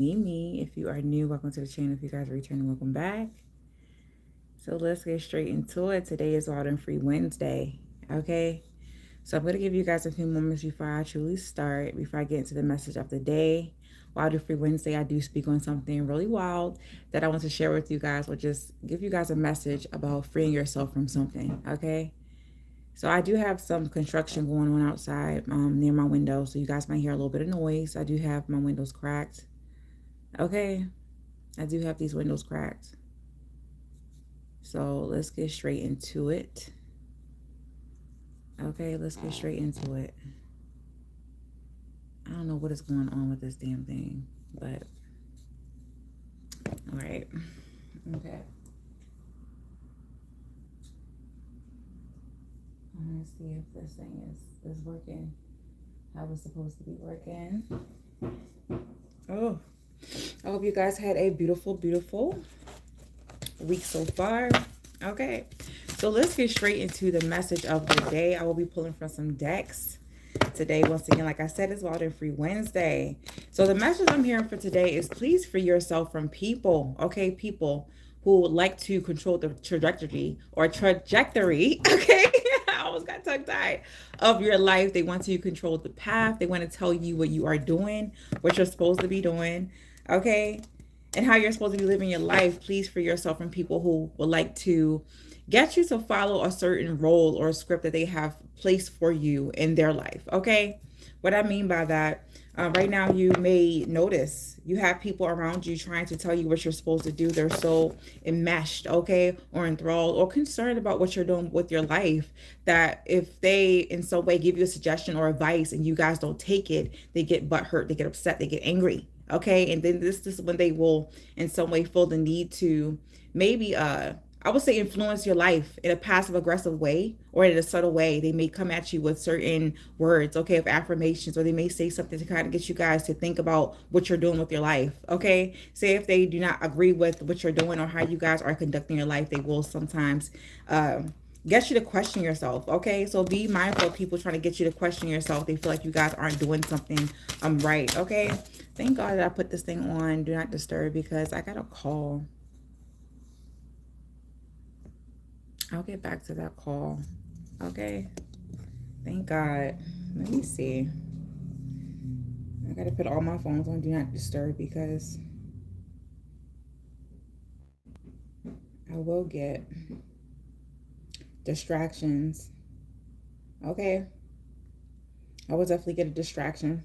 me. If you are new, welcome to the channel. If you guys are returning, welcome back. So let's get straight into it. Today is Wild and Free Wednesday. Okay. So I'm going to give you guys a few moments before I truly start, before I get into the message of the day. Wild and Free Wednesday, I do speak on something really wild that I want to share with you guys, or just give you guys a message about freeing yourself from something. Okay. So I do have some construction going on outside near my window. So you guys might hear a little bit of noise. I do have my windows cracked. Okay. I do have these windows cracked. So let's get straight into it. Okay, let's get straight into it. I don't know what is going on with this damn thing, but all right. Okay. I'm gonna see if this thing is working how it's supposed to be working. Oh, I hope you guys had a beautiful, beautiful week so far. Okay, so let's get straight into the message of the day. I will be pulling from some decks today. Once again, like I said, it's Wild and Free Wednesday. So the message I'm hearing for today is please free yourself from people. Okay, people who would like to control the trajectory or trajectory. Okay. I almost got tongue tied of your life. They want to control the path. They want to tell you what you are doing, what you're supposed to be doing. Okay. And how you're supposed to be living your life. Please free yourself from people who would like to get you to follow a certain role or script that they have placed for you in their life. Okay. What I mean by that, right now you may notice you have people around you trying to tell you what you're supposed to do. They're so enmeshed, okay, or enthralled or concerned about what you're doing with your life that if they in some way give you a suggestion or advice and you guys don't take it, they get butthurt, they get upset, they get angry. Okay. And then this is when they will in some way feel the need to maybe I would say influence your life in a passive aggressive way or in a subtle way. They may come at you with certain words, okay, of affirmations, or they may say something to kind of get you guys to think about what you're doing with your life, okay? Say if they do not agree with what you're doing or how you guys are conducting your life, they will sometimes get you to question yourself, okay? So be mindful of people trying to get you to question yourself. They feel like you guys aren't doing something right, okay? Thank God that I put this thing on Do Not Disturb because I got a call. I'll get back to that call. Okay. Thank God. Let me see. I gotta put all my phones on Do Not Disturb because I will get distractions. Okay. I will definitely get a distraction.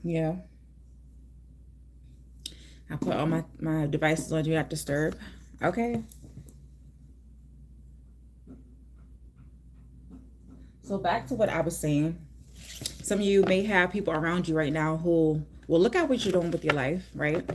Yeah. I put all my devices on Do Not Disturb. Okay. So back to what I was saying. Some of you may have people around you right now who will look at what you're doing with your life, right?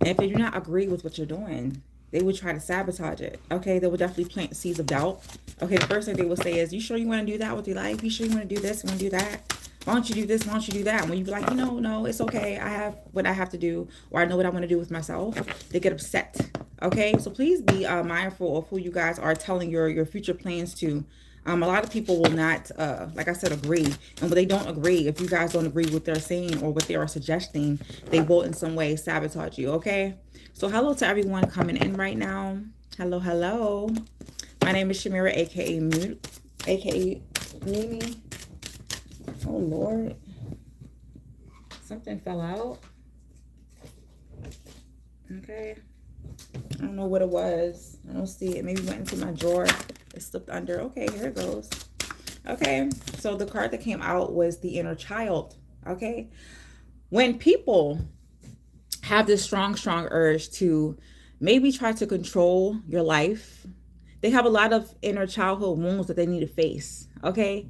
And if they do not agree with what you're doing, they will try to sabotage it. Okay, they will definitely plant seeds of doubt. Okay, the first thing they will say is, you sure you want to do that with your life? You sure you want to do this? You want to do that? Why don't you do this? Why don't you do that? And when you be like, no, it's okay. I have what I have to do, or I know what I want to do with myself. They get upset. Okay, so please be mindful of who you guys are telling your future plans to. A lot of people will not, like I said, agree. And when they don't agree, if you guys don't agree with what they're saying or what they are suggesting, they will in some way sabotage you, okay? So hello to everyone coming in right now. Hello, hello. My name is Shamira, a.k.a. a.k.a. Mimi. Oh, Lord. Something fell out. Okay. I don't know what it was. I don't see it. Maybe it went into my drawer. It slipped under. Okay, here it goes. Okay, so the card that came out was the inner child. Okay, when people have this strong urge to maybe try to control your life, they have a lot of inner childhood wounds that they need to face. Okay,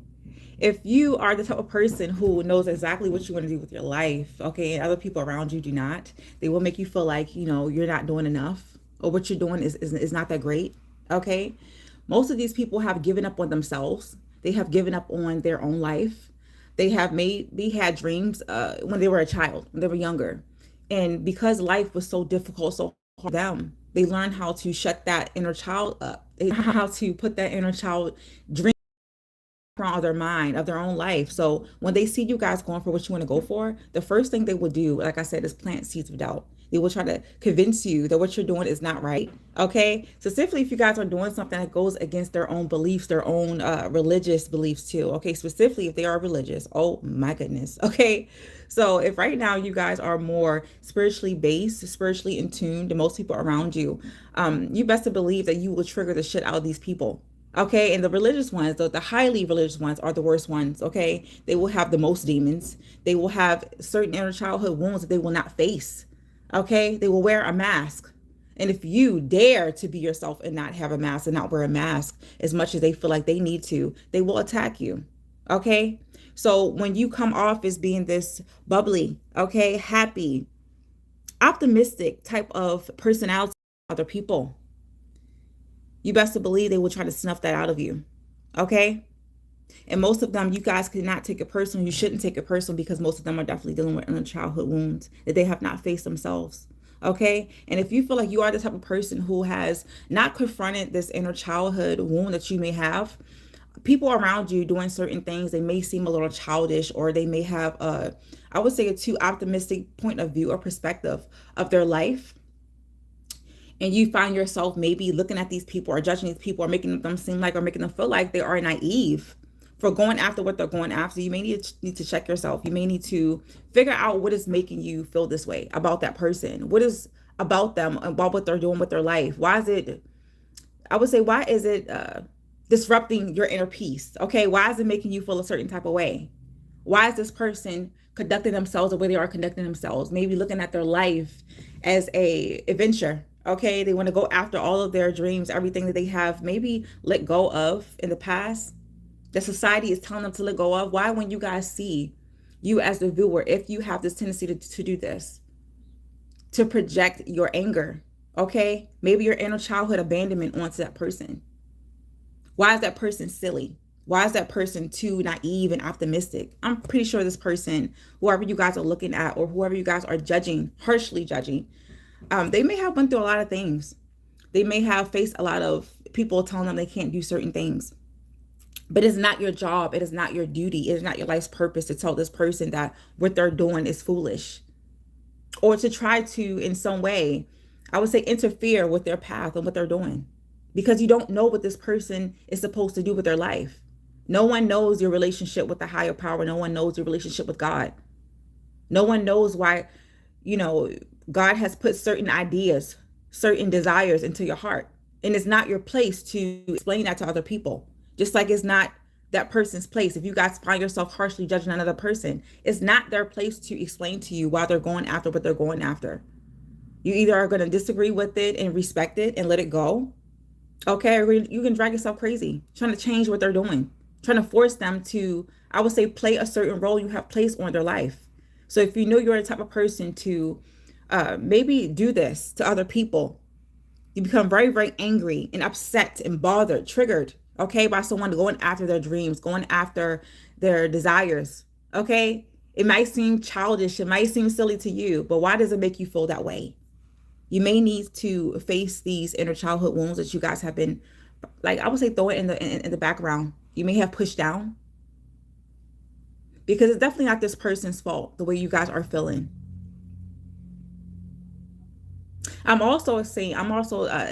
if you are the type of person who knows exactly what you want to do with your life, okay, and other people around you do not, they will make you feel like, you're not doing enough or what you're doing is not that great. Okay, most of these people have given up on themselves. They have given up on their own life. They had dreams when they were a child, when they were younger, and because life was so difficult, so hard for them, they learned how to shut that inner child up. They learned how to put that inner child dream of their mind, of their own life. So when they see you guys going for what you want to go for, the first thing they will do, like I said, is plant seeds of doubt. They will try to convince you that what you're doing is not right. Okay. Specifically, if you guys are doing something that goes against their own beliefs, their own religious beliefs too. Okay. Specifically, if they are religious. Oh my goodness. Okay. So if right now you guys are more spiritually based, spiritually in tune to most people around you, you best to believe that you will trigger the shit out of these people. Okay, and the religious ones, the highly religious ones are the worst ones. Okay, they will have the most demons. They will have certain inner childhood wounds that they will not face. Okay, they will wear a mask. And if you dare to be yourself and not have a mask and not wear a mask as much as they feel like they need to, they will attack you. Okay, so when you come off as being this bubbly, okay, happy, optimistic type of personality, other people, you best to believe they will try to snuff that out of you. Okay. And most of them, you guys cannot take it personal. You shouldn't take it personal because most of them are definitely dealing with inner childhood wounds that they have not faced themselves. Okay. And if you feel like you are the type of person who has not confronted this inner childhood wound that you may have, people around you doing certain things, they may seem a little childish, or they may have I would say a too optimistic point of view or perspective of their life. And you find yourself maybe looking at these people or judging these people or making them seem like or making them feel like they are naive for going after what they're going after, you may need to check yourself. You may need to figure out what is making you feel this way about that person. What is about them, about what they're doing with their life? Why is it, I would say, why is it disrupting your inner peace? Okay, why is it making you feel a certain type of way? Why is this person conducting themselves the way they are conducting themselves? Maybe looking at their life as a adventure. Okay, they want to go after all of their dreams, everything that they have maybe let go of in the past, that society is telling them to let go of. Why, when you guys see you as the viewer, if you have this tendency to do this, to project your anger, okay, maybe your inner childhood abandonment onto that person. Why is that person silly? Why is that person too naive and optimistic? I'm pretty sure this person, whoever you guys are looking at or whoever you guys are judging, harshly judging, they may have went through a lot of things. They may have faced a lot of people telling them they can't do certain things. But it's not your job. It is not your duty. It is not your life's purpose to tell this person that what they're doing is foolish, or to try to, in some way, I would say, interfere with their path and what they're doing, because you don't know what this person is supposed to do with their life. No one knows your relationship with the higher power. No one knows your relationship with God. No one knows why, God has put certain ideas, certain desires into your heart. And it's not your place to explain that to other people. Just like it's not that person's place. If you guys find yourself harshly judging another person, it's not their place to explain to you why they're going after what they're going after. You either are going to disagree with it and respect it and let it go. Okay, or you can drag yourself crazy trying to change what they're doing, trying to force them to, I would say, play a certain role you have placed on their life. So if you know you're the type of person to maybe do this to other people, you become very, very angry and upset and bothered, triggered, okay, by someone going after their dreams, going after their desires, okay? It might seem childish, it might seem silly to you, but why does it make you feel that way? You may need to face these inner childhood wounds that you guys have been, like I would say, throw it in the background. You may have pushed down, because it's definitely not this person's fault, the way you guys are feeling. I'm also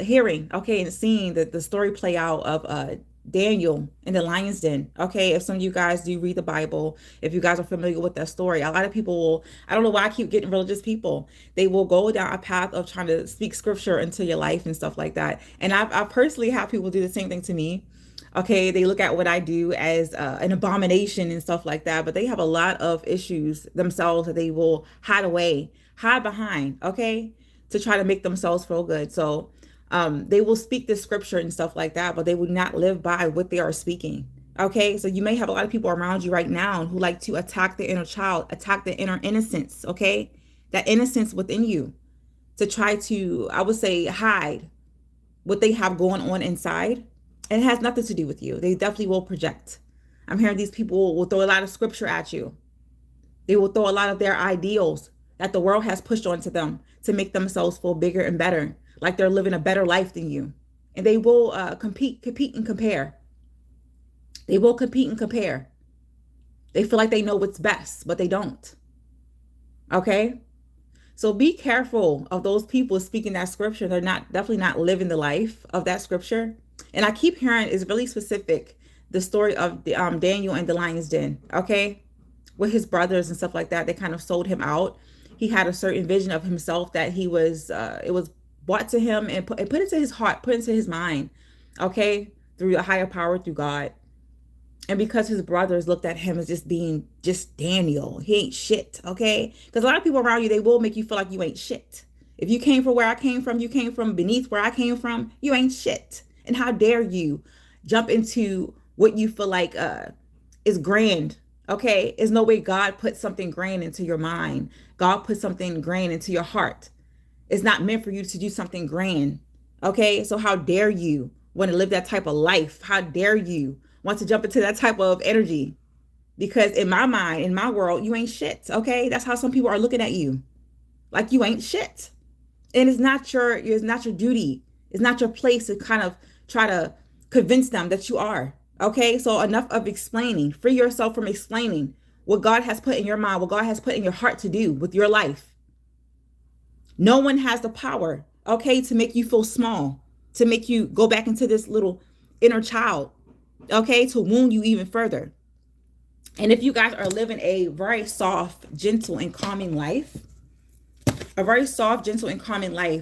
hearing, okay, and seeing the story play out of Daniel in the lion's den. Okay, if some of you guys do read the Bible, if you guys are familiar with that story, a lot of people will, I don't know why I keep getting religious people, they will go down a path of trying to speak scripture into your life and stuff like that. And I personally have people do the same thing to me. Okay, they look at what I do as an abomination and stuff like that, but they have a lot of issues themselves that they will hide behind, okay, to try to make themselves feel good. So they will speak the scripture and stuff like that, but they will not live by what they are speaking. Okay, so you may have a lot of people around you right now who like to attack the inner child, attack the inner innocence, okay, that innocence within you, to try to, I would say, hide what they have going on inside. And it has nothing to do with you. They definitely will project. I'm hearing these people will throw a lot of scripture at you. They will throw a lot of their ideals that the world has pushed onto them to make themselves feel bigger and better, like they're living a better life than you. And they will compete and compare. They will compete and compare. They feel like they know what's best, but they don't. Okay? So be careful of those people speaking that scripture. They're definitely not living the life of that scripture. And I keep hearing it's really specific, the story of Daniel and the lion's den. Okay? With his brothers and stuff like that, they kind of sold him out. He had a certain vision of himself that he was, it was brought to him and put into his heart, put into his mind. Okay? Through a higher power, through God. And because his brothers looked at him as just being just Daniel, he ain't shit, okay? Because a lot of people around you, they will make you feel like you ain't shit. If you came from where I came from, you came from beneath where I came from, you ain't shit. And how dare you jump into what you feel like is grand, okay? There's no way God put something grand into your mind. God put something grand into your heart. It's not meant for you to do something grand, okay? So how dare you want to live that type of life? How dare you want to jump into that type of energy? Because in my mind, in my world, you ain't shit, okay? That's how some people are looking at you, like you ain't shit. And it's not your duty. It's not your place to kind of try to convince them that you are, okay? So enough of explaining. Free yourself from explaining what God has put in your mind, what God has put in your heart to do with your life. No one has the power, okay, to make you feel small, to make you go back into this little inner child, okay, to wound you even further. And if you guys are living a very soft, gentle, and calming life,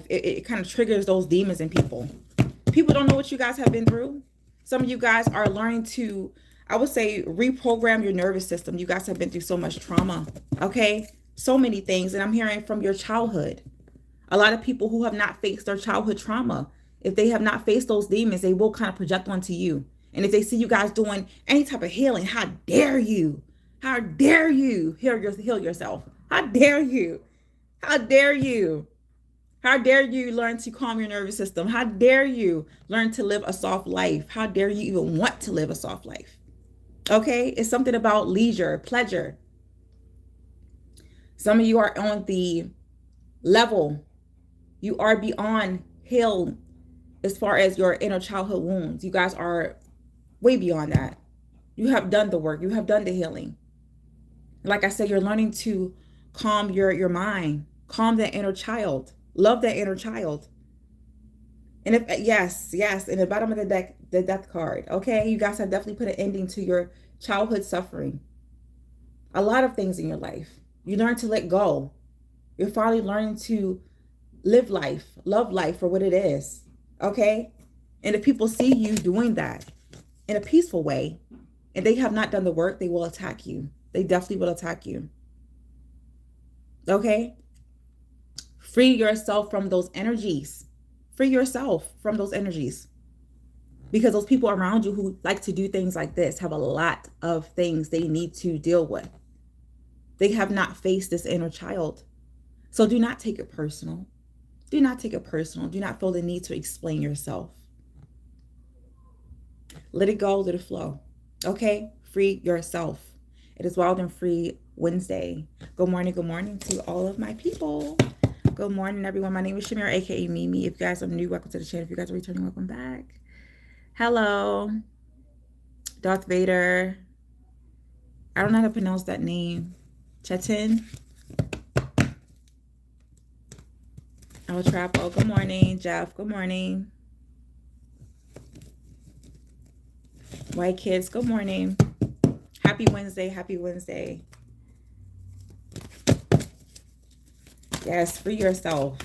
it kind of triggers those demons in people. People don't know what you guys have been through. Some of you guys are learning to, I would say, reprogram your nervous system. You guys have been through so much trauma, okay? So many things. And I'm hearing from your childhood. A lot of people who have not faced their childhood trauma, if they have not faced those demons, they will kind of project onto you. And if they see you guys doing any type of healing, how dare you? How dare you heal yourself? How dare you? How dare you? How dare you learn to calm your nervous system? How dare you learn to live a soft life? How dare you even want to live a soft life? Okay? It's something about leisure, pleasure. Some of you are on the level. You are beyond healed as far as your inner childhood wounds. You guys are way beyond that. You have done the work. You have done the healing. Like I said, you're learning to calm your mind, calm that inner child, love that inner child. And if yes, in the bottom of the deck, the death card, okay, you guys have definitely put an ending to your childhood suffering. A lot of things in your life. You learn to let go. You're finally learning to live life, love life for what it is, okay? And if people see you doing that in a peaceful way, and they have not done the work, they will attack you. They definitely will attack you. Okay? Free yourself from those energies. Free yourself from those energies. Because those people around you who like to do things like this have a lot of things they need to deal with. They have not faced this inner child. So do not take it personal. Do not take it personal. Do not feel the need to explain yourself. Let it go, let it flow. Okay? Free yourself. It is Wild and Free Wednesday. Good morning to all of my people. Good morning, everyone. My name is Shamira, aka Mimi. If you guys are new, welcome to the channel. If you guys are returning, welcome back. Hello, Darth Vader. I don't know how to pronounce that name. Chetin. El Trapo. Good morning, Jeff. Good morning. White Kids. Good morning. Happy Wednesday. Happy Wednesday. Yes, free yourself.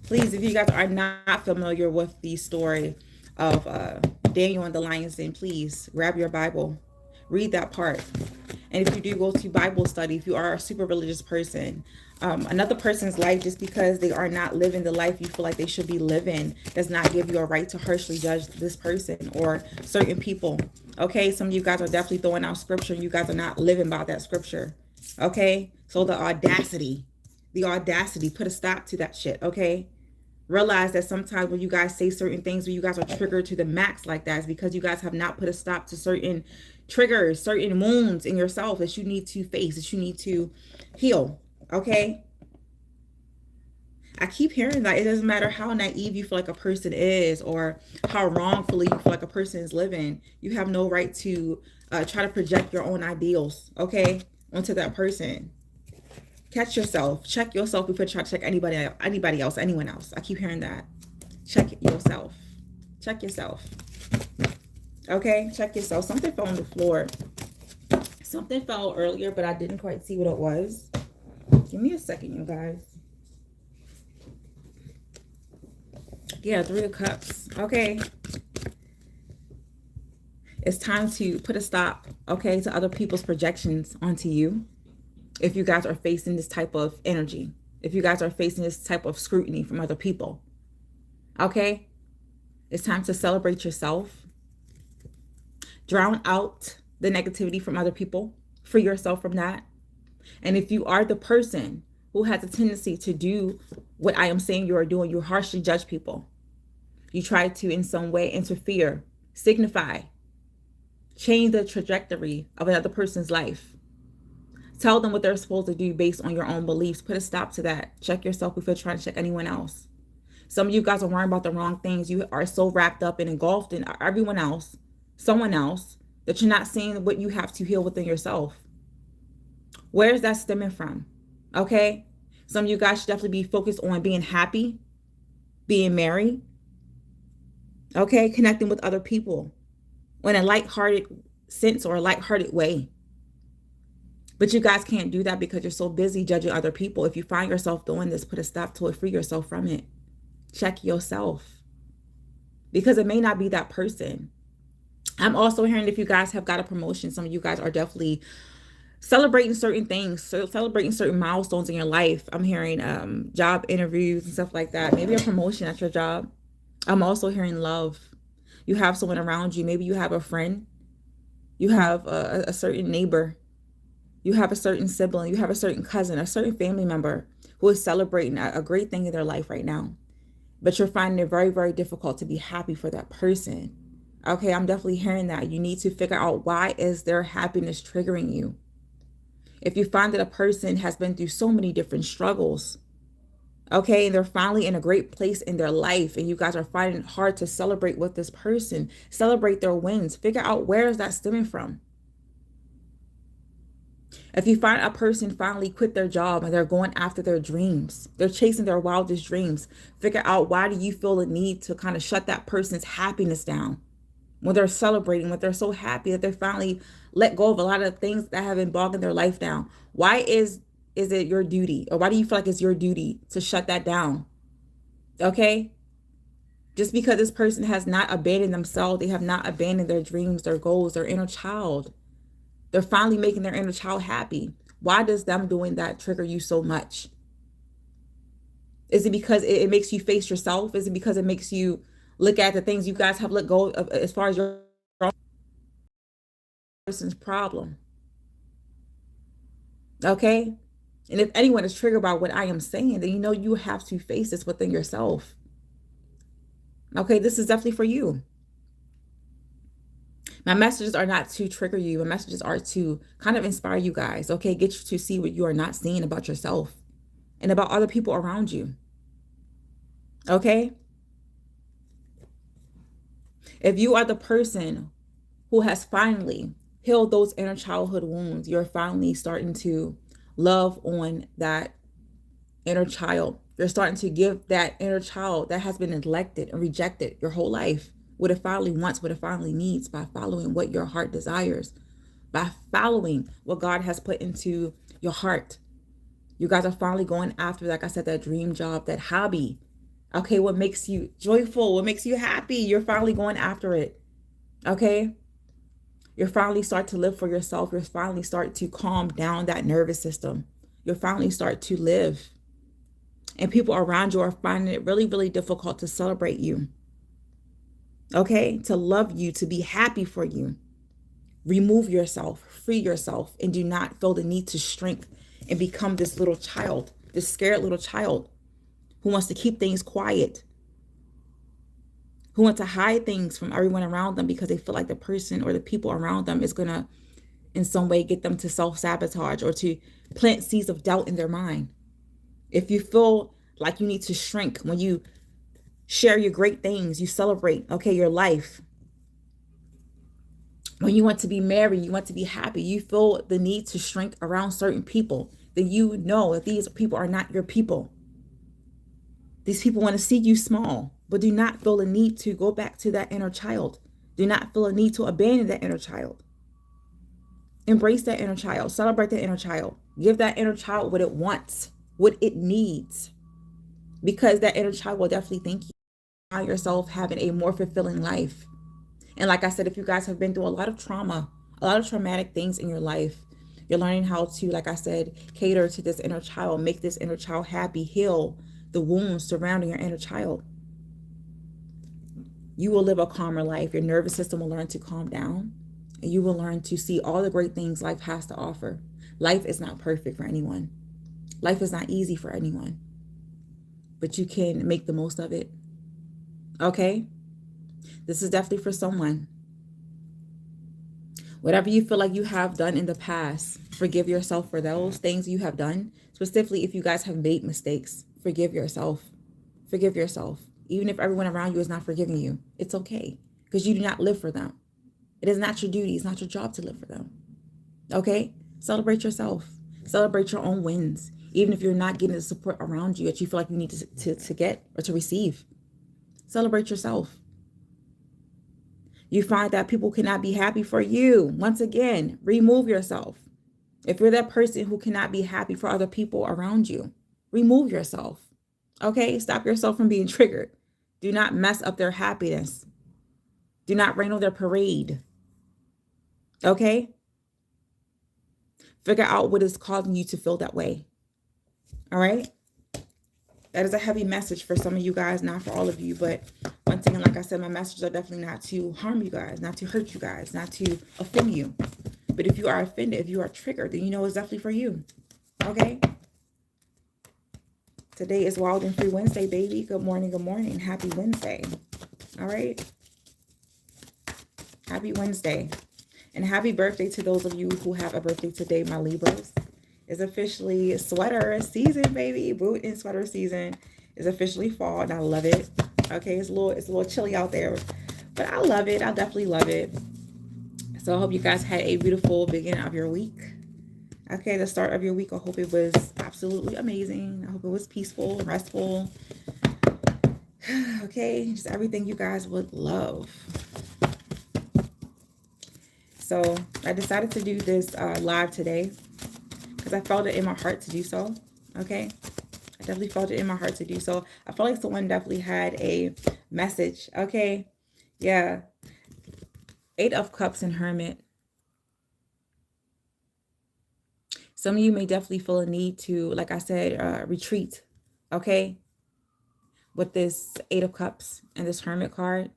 Please, if you guys are not familiar with the story of Daniel and the lion's den, please grab your Bible. Read that part. And if you do go to Bible study, if you are a super religious person, another person's life, just because they are not living the life you feel like they should be living, does not give you a right to harshly judge this person or certain people. Okay, some of you guys are definitely throwing out scripture. You guys are not living by that scripture. Okay, so the audacity, put a stop to that shit. Okay, realize that sometimes when you guys say certain things, when you guys are triggered to the max like that, is because you guys have not put a stop to certain triggers, certain wounds in yourself that you need to face, that you need to heal. Okay, I keep hearing that it doesn't matter how naive you feel like a person is or how wrongfully you feel like a person is living. You have no right to try to project your own ideals, okay, onto that person. Catch yourself. Check yourself before you try to check anybody else, anyone else. I keep hearing that. Check yourself. Check yourself. Okay, check yourself. Something fell on the floor. Something fell earlier, but I didn't quite see what it was. Give me a second, you guys. Yeah, 3 of Cups. Okay. It's time to put a stop, okay, to other people's projections onto you. If you guys are facing this type of energy, if you guys are facing this type of scrutiny from other people, okay, it's time to celebrate yourself. Drown out the negativity from other people. Free yourself from that. And if you are the person who has a tendency to do what I am saying you are doing, you harshly judge people. You try to, in some way, interfere, signify, change the trajectory of another person's life. Tell them what they're supposed to do based on your own beliefs. Put a stop to that. Check yourself before trying to check anyone else. Some of you guys are worrying about the wrong things. You are so wrapped up and engulfed in everyone else, someone else, that you're not seeing what you have to heal within yourself. Where is that stemming from? Okay? Some of you guys should definitely be focused on being happy, being merry, okay? Connecting with other people in a lighthearted sense or a lighthearted way. But you guys can't do that because you're so busy judging other people. If you find yourself doing this, put a stop to it. Free yourself from it. Check yourself. Because it may not be that person. I'm also hearing if you guys have got a promotion, some of you guys are definitely celebrating certain things, so celebrating certain milestones in your life. I'm hearing job interviews and stuff like that. Maybe a promotion at your job. I'm also hearing love. You have someone around you. Maybe you have a friend. You have a certain neighbor. You have a certain sibling. You have a certain cousin, a certain family member who is celebrating a great thing in their life right now. But you're finding it very, very difficult to be happy for that person. Okay, I'm definitely hearing that. You need to figure out, why is their happiness triggering you? If you find that a person has been through so many different struggles, okay, and they're finally in a great place in their life, and you guys are finding it hard to celebrate with this person, celebrate their wins, figure out where is that stemming from. If you find a person finally quit their job and they're going after their dreams, they're chasing their wildest dreams, figure out, why do you feel the need to kind of shut that person's happiness down when they're celebrating, when they're so happy that they finally let go of a lot of things that have been bogging their life down? Why is it your duty, or why do you feel like it's your duty to shut that down? Okay? Just because this person has not abandoned themselves, they have not abandoned their dreams, their goals, their inner child. They're finally making their inner child happy. Why does them doing that trigger you so much? Is it because it makes you face yourself? Is it because it makes you look at the things you guys have let go of as far as your person's problem? Okay? And if anyone is triggered by what I am saying, then you know you have to face this within yourself. Okay, this is definitely for you. My messages are not to trigger you. My messages are to kind of inspire you guys, okay? Get you to see what you are not seeing about yourself and about other people around you, okay? If you are the person who has finally healed those inner childhood wounds, you're finally starting to love on that inner child. You're starting to give that inner child that has been neglected and rejected your whole life what it finally wants, what it finally needs, by following what your heart desires, by following what God has put into your heart. You guys are finally going after, like I said, that dream job, that hobby. Okay, what makes you joyful, what makes you happy, you're finally going after it. Okay? You're finally start to live for yourself. You're finally start to calm down that nervous system. You're finally start to live. And people around you are finding it really, really difficult to celebrate you. Okay, to love you, to be happy for you. Remove yourself, free yourself, and do not feel the need to shrink and become this little child, this scared little child who wants to keep things quiet, who want to hide things from everyone around them because they feel like the person or the people around them is going to, in some way, get them to self-sabotage or to plant seeds of doubt in their mind. If you feel like you need to shrink when you share your great things, you celebrate, okay, your life. When you want to be married, you want to be happy, you feel the need to shrink around certain people, then you know that these people are not your people. These people want to see you small, but do not feel the need to go back to that inner child. Do not feel a need to abandon that inner child. Embrace that inner child. Celebrate that inner child. Give that inner child what it wants, what it needs, because that inner child will definitely thank you. Find yourself having a more fulfilling life. And like I said, if you guys have been through a lot of trauma, a lot of traumatic things in your life, you're learning how to, like I said, cater to this inner child, make this inner child happy, heal the wounds surrounding your inner child. You will live a calmer life. Your nervous system will learn to calm down, and you will learn to see all the great things life has to offer. Life is not perfect for anyone. Life is not easy for anyone, but you can make the most of it. Okay? This is definitely for someone. Whatever you feel like you have done in the past, forgive yourself for those things you have done. Specifically, if you guys have made mistakes, forgive yourself. Forgive yourself. Even if everyone around you is not forgiving you, it's okay, because you do not live for them. It is not your duty. It's not your job to live for them. Okay? Celebrate yourself. Celebrate your own wins, even if you're not getting the support around you that you feel like you need to get or to receive. Celebrate yourself. You find that people cannot be happy for you. Once again, remove yourself. If you're that person who cannot be happy for other people around you, remove yourself. Okay? Stop yourself from being triggered. Do not mess up their happiness. Do not rain on their parade. Okay? Figure out what is causing you to feel that way. All right? That is a heavy message for some of you guys, not for all of you. But once again, like I said, my messages are definitely not to harm you guys, not to hurt you guys, not to offend you. But if you are offended, if you are triggered, then you know it's definitely for you. Okay? Today is Wild and Free Wednesday, baby. Good morning, good morning. Happy Wednesday. All right? Happy Wednesday. And happy birthday to those of you who have a birthday today, my Libras. It's officially sweater season, baby. Boot and sweater season is officially fall, and I love it. Okay, it's a little chilly out there, but I love it. I definitely love it. So I hope you guys had a beautiful beginning of your week. Okay, the start of your week, I hope it was absolutely amazing. I hope it was peaceful, restful. Okay, just everything you guys would love. So I decided to do this live today because I felt it in my heart to do so. Okay, I definitely felt it in my heart to do so. I felt like someone definitely had a message. Okay, yeah. 8 of Cups and Hermit. Some of you may definitely feel a need to, like I said, retreat. Okay, with this 8 of Cups and this Hermit card,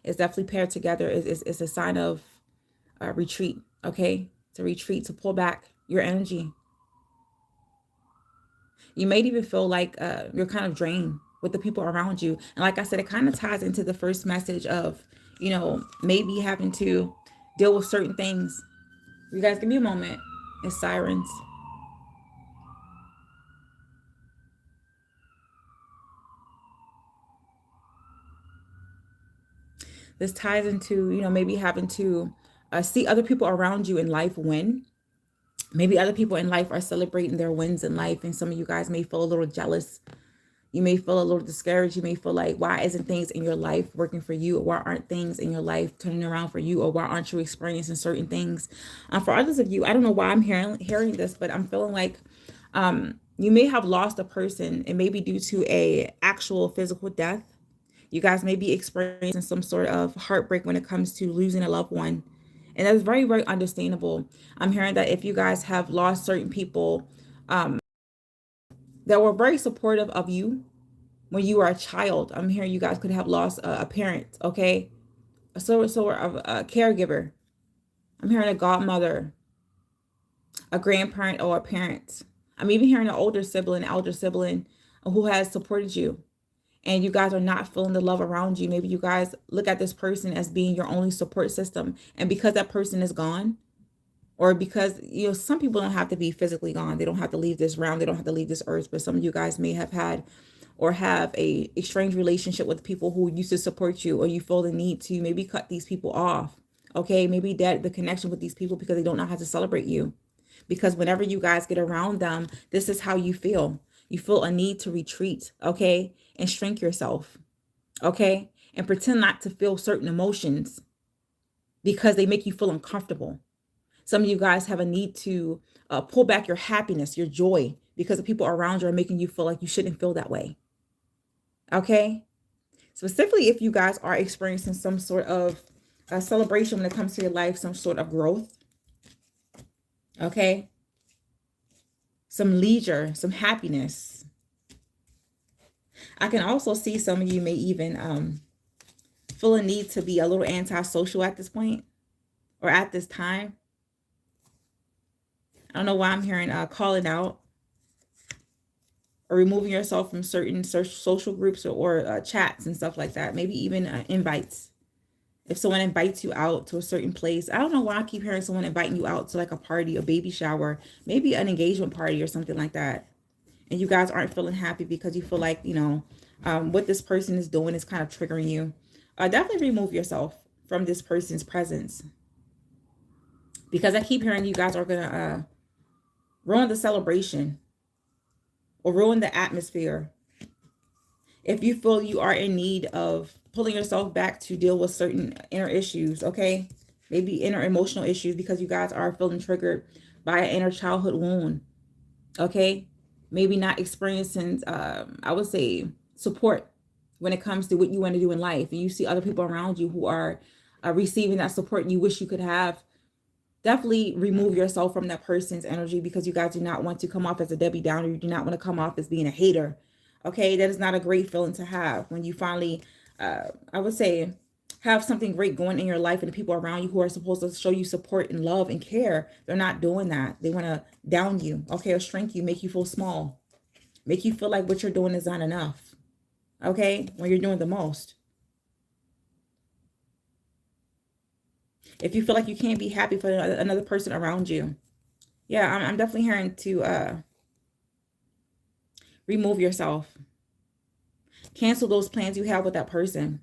it's definitely paired together. It's a sign of retreat. Okay, to retreat, to pull back your energy. You may even feel like you're kind of drained with the people around you. And like I said, it kind of ties into the first message of, you know, maybe having to deal with certain things. You guys give me a moment. It's sirens. This ties into, you know, maybe having to see other people around you in life win. Maybe other people in life are celebrating their wins in life, and some of you guys may feel a little jealous. You may feel a little discouraged. You may feel like, why isn't things in your life working for you? Or why aren't things in your life turning around for you? Or why aren't you experiencing certain things? For others of you, I don't know why I'm hearing this, but I'm feeling like you may have lost a person. It may be due to a actual physical death. You guys may be experiencing some sort of heartbreak when it comes to losing a loved one. And that's very, very understandable. I'm hearing that if you guys have lost certain people that were very supportive of you when you were a child, I'm hearing you guys could have lost a parent, okay? A sort of a caregiver. I'm hearing a godmother, a grandparent, or a parent. I'm even hearing an older sibling, elder sibling who has supported you. And you guys are not feeling the love around you. Maybe you guys look at this person as being your only support system. And because that person is gone, or because, you know, some people don't have to be physically gone. They don't have to leave this realm. They don't have to leave this earth. But some of you guys may have had or have a strange relationship with people who used to support you, or you feel the need to maybe cut these people off. Okay, maybe that the connection with these people because they don't know how to celebrate you. Because whenever you guys get around them, this is how you feel. You feel a need to retreat, okay, and shrink yourself, okay, and pretend not to feel certain emotions because they make you feel uncomfortable. Some of you guys have a need to pull back your happiness, your joy, because the people around you are making you feel like you shouldn't feel that way. Okay? Specifically, if you guys are experiencing some sort of celebration when it comes to your life, some sort of growth. Okay? Some leisure, some happiness. I can also see some of you may even feel a need to be a little antisocial at this point or at this time. I don't know why I'm hearing calling out or removing yourself from certain social groups or chats and stuff like that. Maybe even invites. If someone invites you out to a certain place, I don't know why I keep hearing someone inviting you out to like a party, a baby shower, maybe an engagement party or something like that. And you guys aren't feeling happy because you feel like, you know, what this person is doing is kind of triggering you. Definitely remove yourself from this person's presence. Because I keep hearing you guys are going to ruin the celebration or ruin the atmosphere. If you feel you are in need of pulling yourself back to deal with certain inner issues, okay? Maybe inner emotional issues because you guys are feeling triggered by an inner childhood wound, okay? Maybe not experiencing, I would say, support when it comes to what you want to do in life. And you see other people around you who are receiving that support you wish you could have. Definitely remove yourself from that person's energy because you guys do not want to come off as a Debbie Downer. You do not want to come off as being a hater. Okay, that is not a great feeling to have when you finally, I would say, have something great going in your life and the people around you who are supposed to show you support and love and care, they're not doing that. They want to down you, okay, or shrink you, make you feel small, make you feel like what you're doing is not enough, okay, when you're doing the most. If you feel like you can't be happy for another person around you, yeah, I'm definitely hearing to remove yourself. Cancel those plans you have with that person.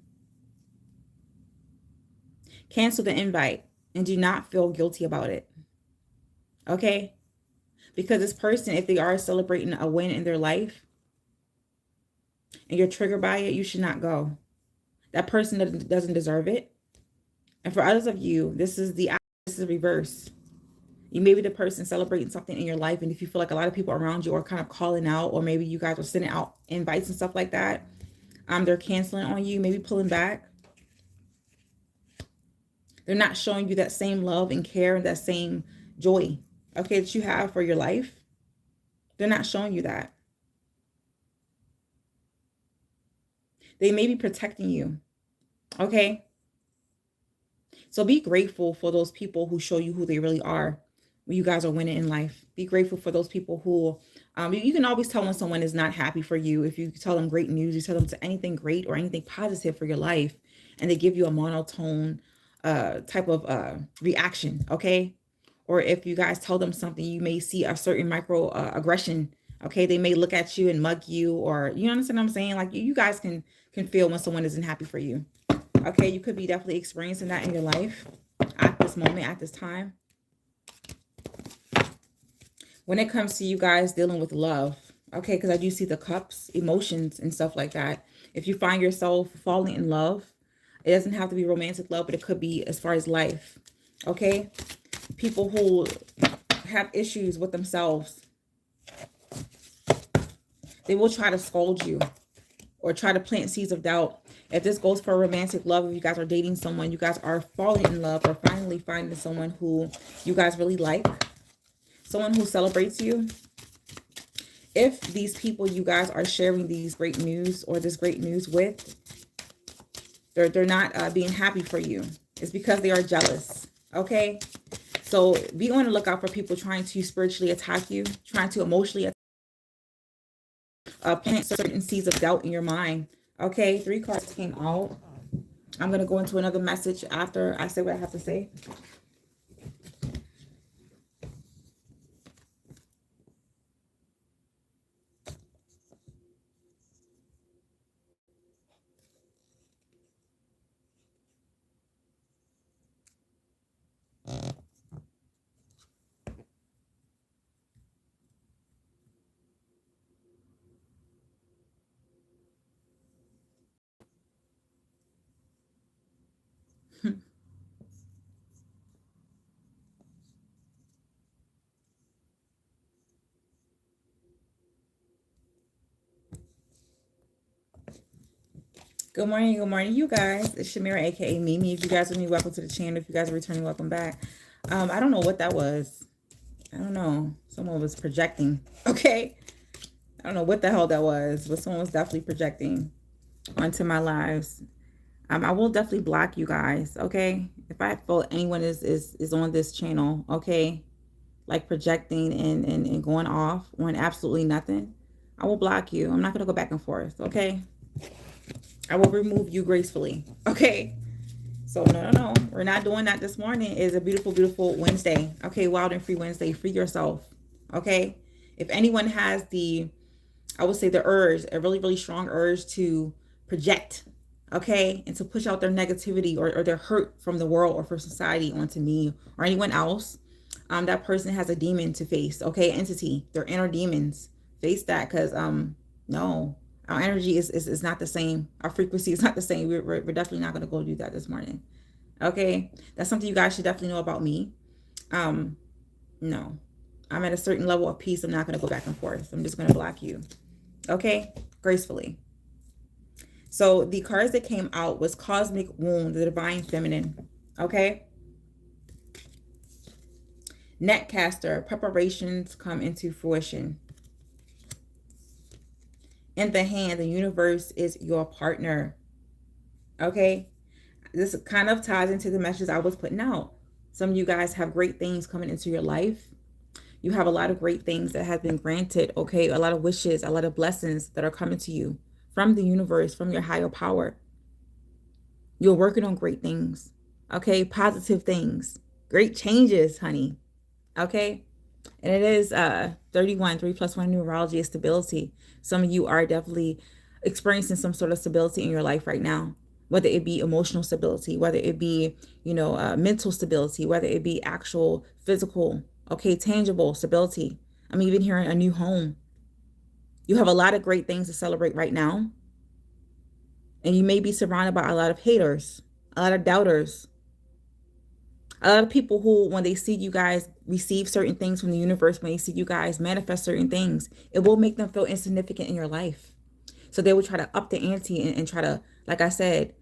Cancel the invite and do not feel guilty about it. Okay? Because this person, if they are celebrating a win in their life and you're triggered by it, you should not go. That person doesn't deserve it. And for others of you, this is the reverse. You may be the person celebrating something in your life, and if you feel like a lot of people around you are kind of calling out, or maybe you guys are sending out invites and stuff like that, they're canceling on you, maybe pulling back. They're not showing you that same love and care and that same joy, okay, that you have for your life. They're not showing you that. They may be protecting you, okay? So be grateful for those people who show you who they really are when you guys are winning in life. Be grateful for those people who, you can always tell when someone is not happy for you. If you tell them great news, you tell them to anything great or anything positive for your life, and they give you a monotone type of reaction, okay? Or if you guys tell them something, you may see a certain micro aggression, okay? They may look at you and mug you, or you understand what I'm saying? Like you guys can feel when someone isn't happy for you. Okay, you could be definitely experiencing that in your life at this moment, at this time. When it comes to you guys dealing with love, okay, because I do see the cups, emotions, and stuff like that. If you find yourself falling in love, it doesn't have to be romantic love, but it could be as far as life, okay? People who have issues with themselves, they will try to scold you or try to plant seeds of doubt. If this goes for romantic love, if you guys are dating someone, you guys are falling in love or finally finding someone who you guys really like, someone who celebrates you. If these people you guys are sharing these great news or this great news with, they're not being happy for you, it's because they are jealous, okay? So be on the lookout for people trying to spiritually attack you, trying to emotionally plant certain seeds of doubt in your mind. Okay, 3 cards came out. I'm going to go into another message after I say what I have to say. Good morning, you guys. It's Shamira, aka Mimi. If you guys are new, welcome to the channel. If you guys are returning, welcome back. I don't know what that was. I don't know. Someone was projecting. Okay. I don't know what the hell that was, but someone was definitely projecting onto my lives. I will definitely block you guys. Okay. If I feel anyone is on this channel, okay, like projecting and going off on absolutely nothing, I will block you. I'm not gonna go back and forth. Okay. I will remove you gracefully. Okay. So no. We're not doing that this morning. It's a beautiful, beautiful Wednesday. Okay. Wild and free Wednesday. Free yourself. Okay. If anyone has I would say the urge, a really, really strong urge to project, okay, and to push out their negativity or their hurt from the world or from society onto me or anyone else, that person has a demon to face, okay, entity, their inner demons. Face that, because no, our energy is not the same. Our frequency is not the same. We're definitely not going to go do that this morning. Okay, that's something you guys should definitely know about me. No, I'm at a certain level of peace. I'm not going to go back and forth. I'm just going to block you. Okay, gracefully. So the cards that came out was Cosmic Womb, the Divine Feminine. Okay. Netcaster, preparations come into fruition. In the hand, the universe is your partner. Okay. This kind of ties into the message I was putting out. Some of you guys have great things coming into your life. You have a lot of great things that have been granted. Okay. A lot of wishes, a lot of blessings that are coming to you from the universe, from your higher power. You're working on great things. Okay. Positive things. Great changes, honey. Okay. And it is 31, 3 plus 1 numerology is stability. Some of you are definitely experiencing some sort of stability in your life right now, whether it be emotional stability, whether it be, mental stability, whether it be actual physical, okay, tangible stability. I'm even hearing a new home. You have a lot of great things to celebrate right now. And you may be surrounded by a lot of haters, a lot of doubters, a lot of people who, when they see you guys receive certain things from the universe, when they see you guys manifest certain things, it will make them feel insignificant in your life. So they will try to up the ante and try to, like I said,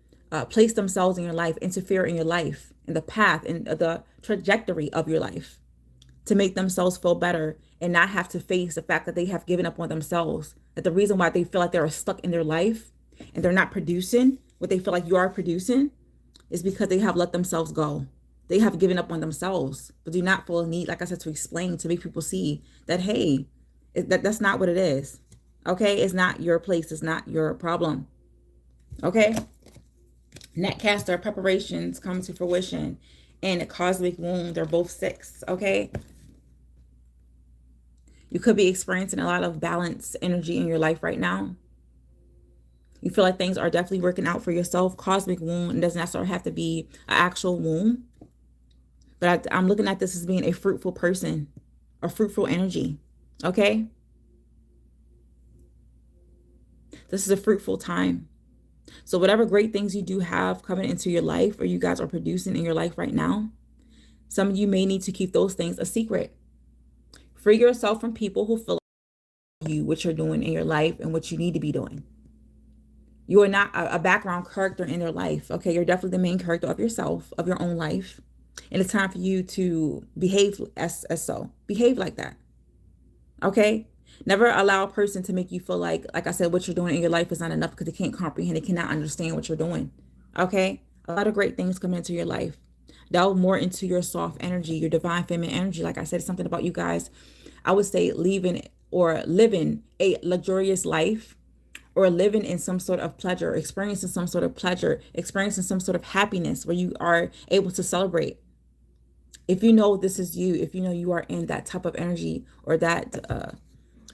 place themselves in your life, interfere in your life, in the path, in the trajectory of your life, to make themselves feel better and not have to face the fact that they have given up on themselves. That the reason why they feel like they're stuck in their life and they're not producing what they feel like you are producing is because they have let themselves go. They have given up on themselves, but do not feel a need, like I said, to explain, to make people see that, hey, that's not what it is. Okay, it's not your place. It's not your problem. Okay. Netcaster, preparations come to fruition, and a cosmic wound. They're both 6. Okay. You could be experiencing a lot of balance energy in your life right now. You feel like things are definitely working out for yourself. Cosmic wound doesn't necessarily have to be an actual wound. But I'm looking at this as being a fruitful person, a fruitful energy. Okay. This is a fruitful time. So whatever great things you do have coming into your life, or you guys are producing in your life right now, some of you may need to keep those things a secret. Free yourself from people who feel like you, what you're doing in your life and what you need to be doing. You are not a background character in their life. Okay. You're definitely the main character of yourself, of your own life. And it's time for you to behave as so. Behave like that. Okay? Never allow a person to make you feel like I said, what you're doing in your life is not enough, because they can't comprehend, they cannot understand what you're doing. Okay? A lot of great things come into your life. Delve more into your soft energy, your divine feminine energy. Like I said, something about you guys. I would say living a luxurious life, or living in some sort of pleasure, experiencing some sort of pleasure, experiencing some sort of happiness where you are able to celebrate. If you know this is you, if you know you are in that type of energy, or that,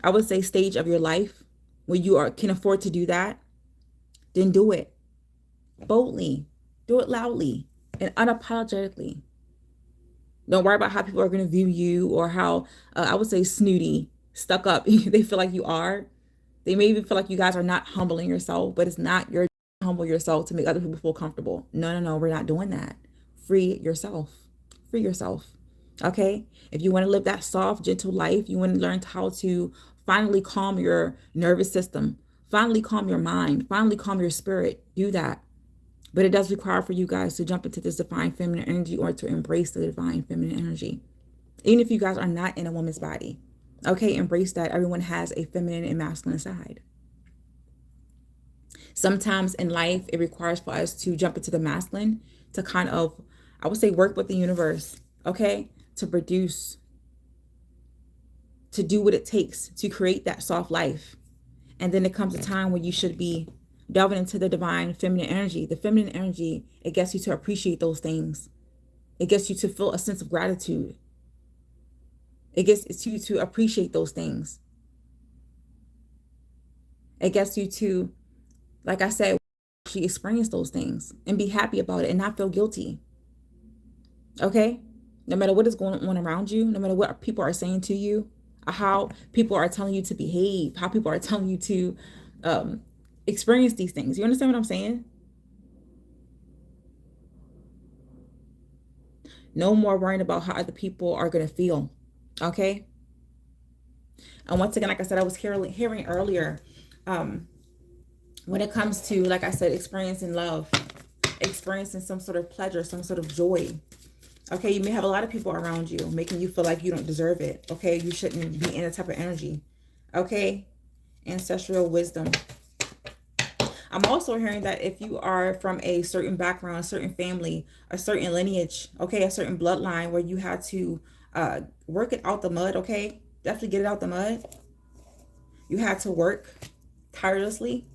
I would say, stage of your life where you can afford to do that, then do it boldly, do it loudly and unapologetically. Don't worry about how people are going to view you, or how, I would say, snooty, stuck up they feel like you are. They may even feel like you guys are not humbling yourself, but it's not your humble yourself to make other people feel comfortable. No, we're not doing that. Free yourself. Free yourself. Okay? If you want to live that soft, gentle life, you want to learn how to finally calm your nervous system, Finally calm your mind. Finally calm your spirit. Do that. But it does require for you guys to jump into this divine feminine energy or to embrace the divine feminine energy. Even if you guys are not in a woman's body. Okay, embrace that. Everyone has a feminine and masculine side. Sometimes in life, it requires for us to jump into the masculine to kind of, I would say, work with the universe, okay? To produce, to do what it takes to create that soft life. And then it comes a time when you should be delving into the divine feminine energy. The feminine energy, it gets you to appreciate those things. It gets you to feel a sense of gratitude. It gets you to appreciate those things. It gets you to, like I said, actually experience those things and be happy about it and not feel guilty. Okay? No matter what is going on around you, no matter what people are saying to you, how people are telling you to behave, how people are telling you to experience these things. You understand what I'm saying? No more worrying about how other people are going to feel. Okay? And once again, like I said, I was hearing earlier, when it comes to, like I said, experiencing love, experiencing some sort of pleasure, some sort of joy. Okay, you may have a lot of people around you making you feel like you don't deserve it. Okay, you shouldn't be in that type of energy. Okay, ancestral wisdom. I'm also hearing that if you are from a certain background, a certain family, a certain lineage, okay, a certain bloodline where you had to work it out the mud, okay, definitely get it out the mud. You had to work tirelessly.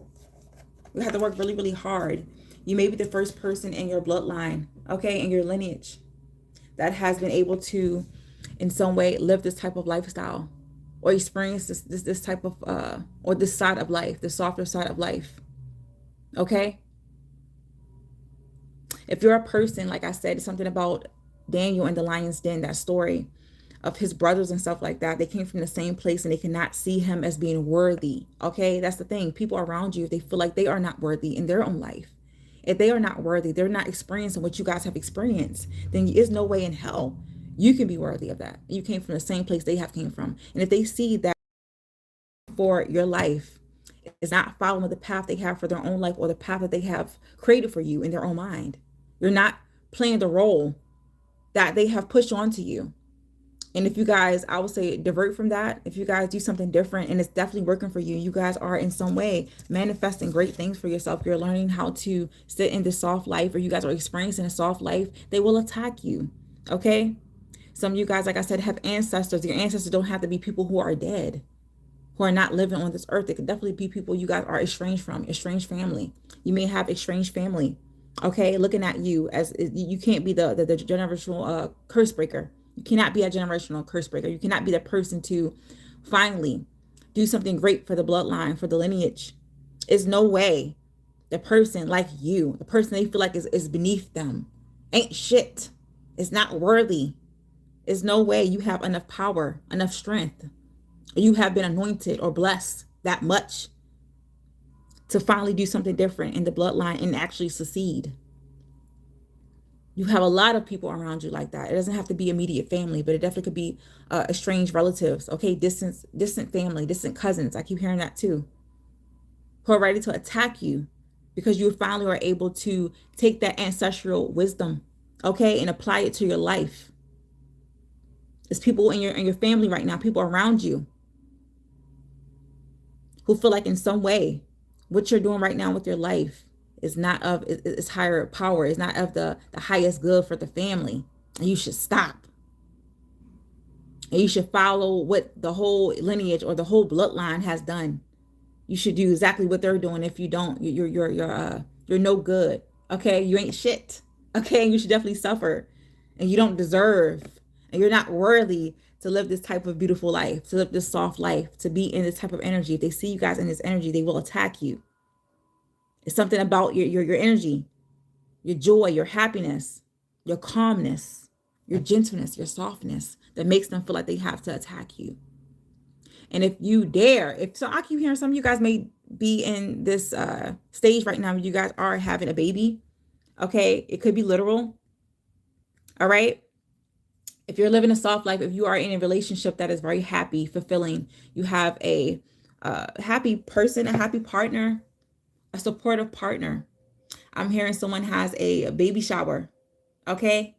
You had to work really, really hard. You may be the first person in your bloodline, okay, in your lineage that has been able to, in some way, live this type of lifestyle or experience this type of, or this side of life, the softer side of life, okay? If you're a person, like I said, something about Daniel and the lion's den, that story of his brothers and stuff like that, they came from the same place and they cannot see him as being worthy, okay? That's the thing. People around you, if they feel like they are not worthy in their own life, if they are not worthy, they're not experiencing what you guys have experienced, then there's no way in hell you can be worthy of that. You came from the same place they have came from. And if they see that for your life is not following the path they have for their own life or the path that they have created for you in their own mind, you're not playing the role that they have pushed onto you. And if you guys, I would say, divert from that, if you guys do something different and it's definitely working for you, you guys are in some way manifesting great things for yourself. You're learning how to sit in this soft life, or you guys are experiencing a soft life, they will attack you. Okay? Some of you guys, like I said, have ancestors. Your ancestors don't have to be people who are dead, who are not living on this earth. It could definitely be people you guys are estranged from, estranged family. You may have estranged family. Okay? Looking at you as you can't be the generational curse breaker. You cannot be a generational curse breaker. You cannot be the person to finally do something great for the bloodline, for the lineage. It's no way the person like you, the person they feel like is beneath them, ain't shit. It's not worthy. It's no way you have enough power, enough strength. You have been anointed or blessed that much to finally do something different in the bloodline and actually succeed. You have a lot of people around you like that. It doesn't have to be immediate family, but it definitely could be estranged relatives, okay? Distant family, distant cousins. I keep hearing that too. Who are ready to attack you because you finally are able to take that ancestral wisdom, okay, and apply it to your life. There's people in your family right now, people around you who feel like in some way what you're doing right now with your life is not of its higher power, is not of the highest good for the family. And you should stop. And you should follow what the whole lineage or the whole bloodline has done. You should do exactly what they're doing. If you don't, you're no good. Okay, you ain't shit. Okay, and you should definitely suffer. And you don't deserve, and you're not worthy to live this type of beautiful life, to live this soft life, to be in this type of energy. If they see you guys in this energy, they will attack you. It's something about your energy, your joy, your happiness, your calmness, your gentleness, your softness that makes them feel like they have to attack you. And if you dare, if so, I keep hearing some of you guys may be in this stage right now. You guys are having a baby. Okay, it could be literal. All right. If you're living a soft life, if you are in a relationship that is very happy, fulfilling, you have a happy person, a happy partner, a supportive partner. I'm hearing someone has a baby shower. Okay.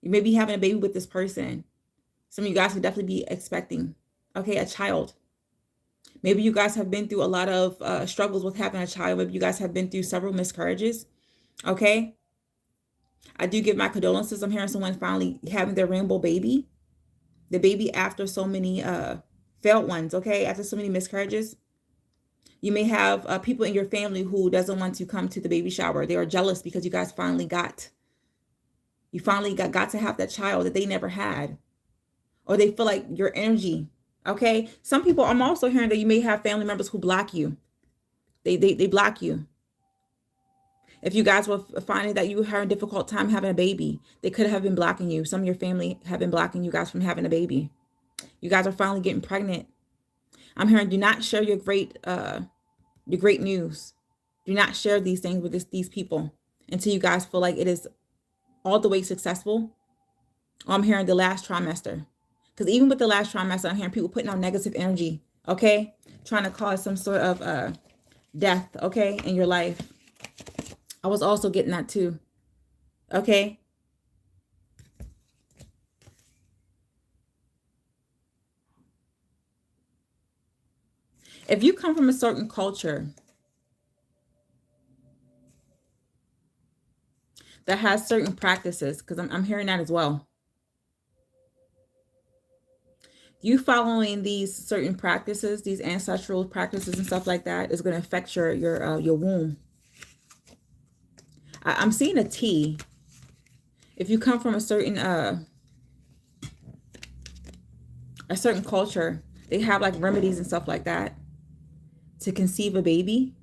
You may be having a baby with this person. Some of you guys could definitely be expecting, okay, a child. Maybe you guys have been through a lot of struggles with having a child. Maybe you guys have been through several miscarriages. Okay. I do give my condolences. I'm hearing someone finally having their rainbow baby. The baby after so many failed ones, okay? After so many miscarriages. You may have people in your family who doesn't want to come to the baby shower. They are jealous because you guys finally got to have that child that they never had. Or they feel like your energy, okay? Some people, I'm also hearing that you may have family members who block you. They block you. If you guys were finding that you were having a difficult time having a baby, they could have been blocking you. Some of your family have been blocking you guys from having a baby. You guys are finally getting pregnant. I'm hearing do not share your great news. Do not share these things with these people until you guys feel like it is all the way successful. Or I'm hearing the last trimester. Because even with the last trimester, I'm hearing people putting on negative energy, okay? Trying to cause some sort of death, okay, in your life. I was also getting that too, okay? If you come from a certain culture that has certain practices, because I'm hearing that as well. You following these certain practices, these ancestral practices and stuff like that is going to affect your womb. I'm seeing a T. If you come from a certain culture, they have like remedies and stuff like that to conceive a baby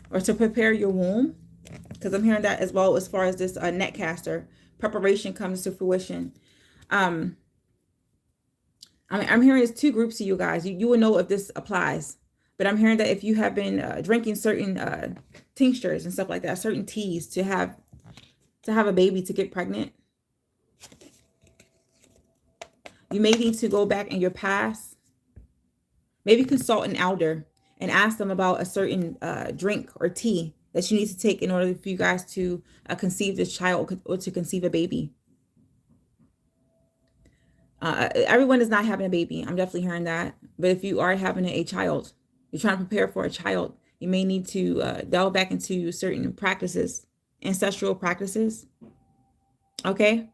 or to prepare your womb. Because I'm hearing that as well as far as this netcaster preparation comes to fruition. I'm hearing it's two groups of you guys. You will know if this applies. But I'm hearing that if you have been drinking certain tinctures and stuff like that, certain teas to have a baby, to get pregnant, you may need to go back in your past, maybe consult an elder and ask them about a certain drink or tea that you need to take in order for you guys to conceive this child or to conceive a baby. Everyone is not having a baby. I'm definitely hearing that. But if you are having a child, you're trying to prepare for a child, you may need to delve back into certain practices, ancestral practices. Okay?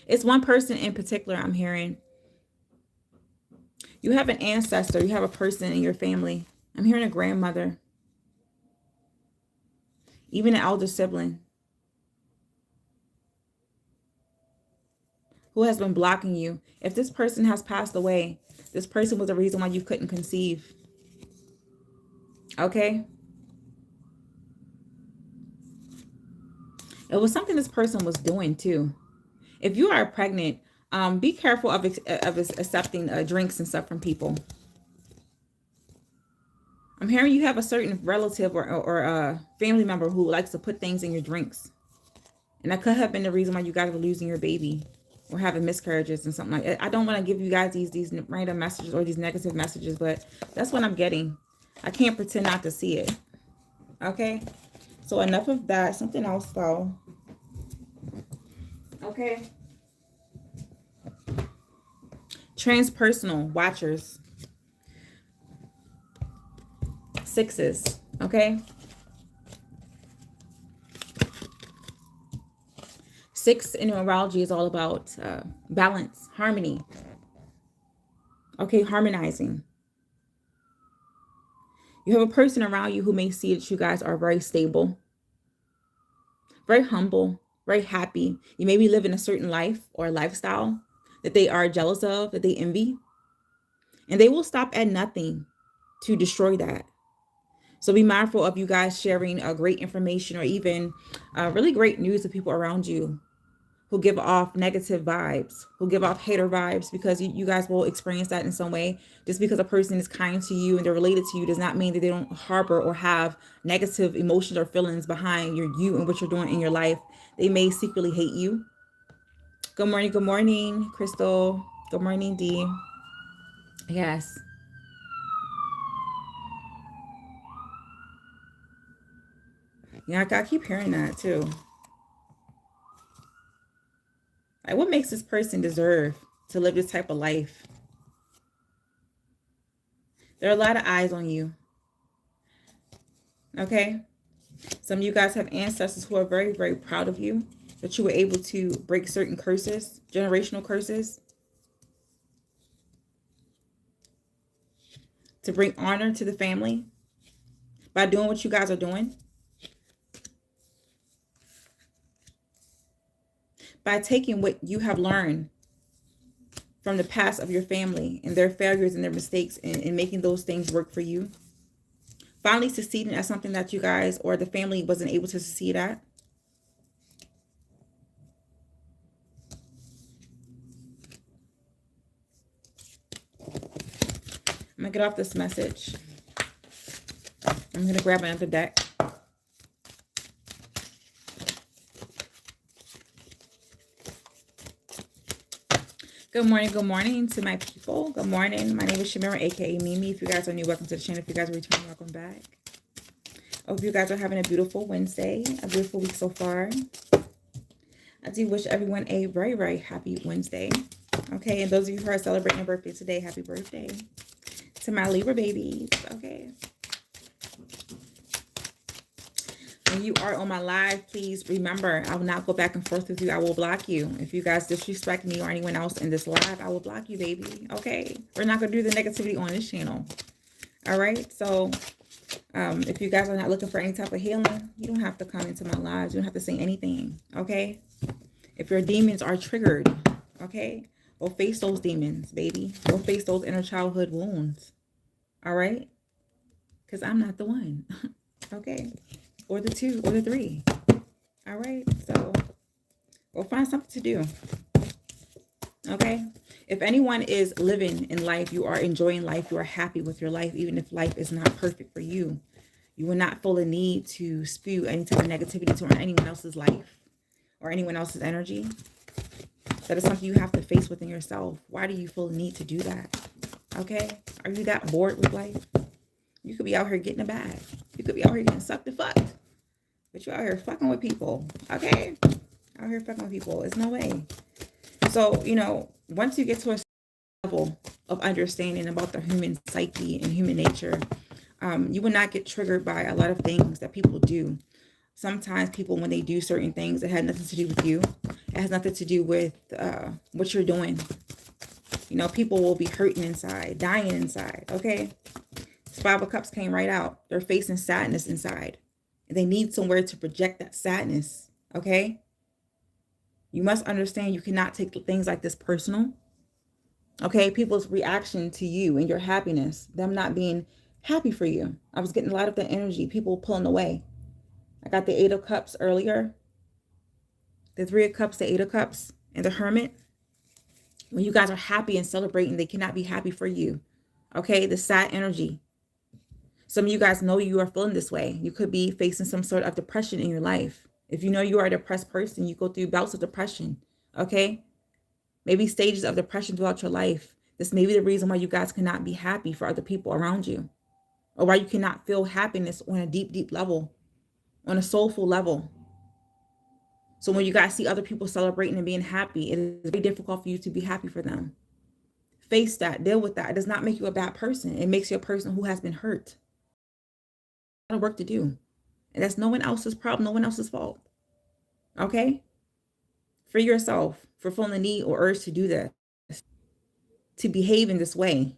It's one person in particular I'm hearing. You have an ancestor. You have a person in your family. I'm hearing a grandmother. Even an elder sibling who has been blocking you. If this person has passed away, this person was the reason why you couldn't conceive. Okay? It was something this person was doing too. If you are pregnant, be careful of accepting drinks and stuff from people. I'm hearing you have a certain relative or family member who likes to put things in your drinks. And that could have been the reason why you guys were losing your baby or having miscarriages and something like that. I don't want to give you guys these random messages or these negative messages, but that's what I'm getting. I can't pretend not to see it. Okay? So enough of that. Something else though. Okay? Transpersonal watchers. Sixes. Okay? 6 in numerology is all about balance, harmony. Okay, harmonizing. You have a person around you who may see that you guys are very stable, very humble, very happy. You maybe live in a certain life or lifestyle that they are jealous of, that they envy. And they will stop at nothing to destroy that. So be mindful of you guys sharing great information or even really great news with people around you who give off negative vibes, who give off hater vibes, because you guys will experience that in some way. Just because a person is kind to you and they're related to you does not mean that they don't harbor or have negative emotions or feelings behind you and what you're doing in your life. They may secretly hate you. Good morning, Crystal. Good morning, D. Yes. Yeah, I keep hearing that too. Like, what makes this person deserve to live this type of life? There are a lot of eyes on you. Okay? Some of you guys have ancestors who are very, very proud of you, that you were able to break certain curses, generational curses, to bring honor to the family by doing what you guys are doing. By taking what you have learned from the past of your family and their failures and their mistakes, and making those things work for you. Finally succeeding at something that you guys or the family wasn't able to succeed at. I'm going to get off this message. I'm going to grab another deck. Good morning to my people. Good morning. My name is Shamira, aka Mimi. If you guys are new, welcome to the channel. If you guys are returning, welcome back. I hope you guys are having a beautiful Wednesday, a beautiful week so far. I do wish everyone a very, very happy Wednesday. Okay, and those of you who are celebrating a birthday today, happy birthday. To my Libra babies, okay. When you are on my live, please remember, I will not go back and forth with you. I will block you. If you guys disrespect me or anyone else in this live, I will block you, baby. Okay? We're not going to do the negativity on this channel. All right? So, if you guys are not looking for any type of healing, you don't have to come into my lives. You don't have to say anything. Okay? If your demons are triggered, okay? Go face those demons, baby. Go face those inner childhood wounds. All right? Because I'm not the one. Okay? Or the two, or the three. All right, so go find something to do. Okay, if anyone is living in life, you are enjoying life, you are happy with your life, even if life is not perfect for you. You will not feel a need to spew any type of negativity to anyone else's life or anyone else's energy. That is something you have to face within yourself. Why do you feel the need to do that? Okay, are you that bored with life? You could be out here getting a bag. You could be out here getting sucked and fucked. But you're out here fucking with people, okay? Out here fucking with people. It's no way. So, you know, once you get to a level of understanding about the human psyche and human nature, you will not get triggered by a lot of things that people do. Sometimes people, when they do certain things, it has nothing to do with you. It has nothing to do with what you're doing. You know, people will be hurting inside, dying inside, okay? This Five of Cups came right out. They're facing sadness inside. They need somewhere to project that sadness, okay? You must understand you cannot take things like this personal, okay? People's reaction to you and your happiness, them not being happy for you. I was getting a lot of that energy, people pulling away. I got the Eight of Cups earlier, the Three of Cups, the Eight of Cups, and the Hermit. When you guys are happy and celebrating, they cannot be happy for you, okay? The sad energy. Some of you guys know you are feeling this way. You could be facing some sort of depression in your life. If you know you are a depressed person, you go through bouts of depression, okay? Maybe stages of depression throughout your life. This may be the reason why you guys cannot be happy for other people around you, or why you cannot feel happiness on a deep, deep level, on a soulful level. So when you guys see other people celebrating and being happy, it is very difficult for you to be happy for them. Face that, deal with that. It does not make you a bad person. It makes you a person who has been hurt. A lot of work to do. And that's no one else's problem, no one else's fault. Okay? Free yourself for feeling the need or urge to do this, to behave in this way.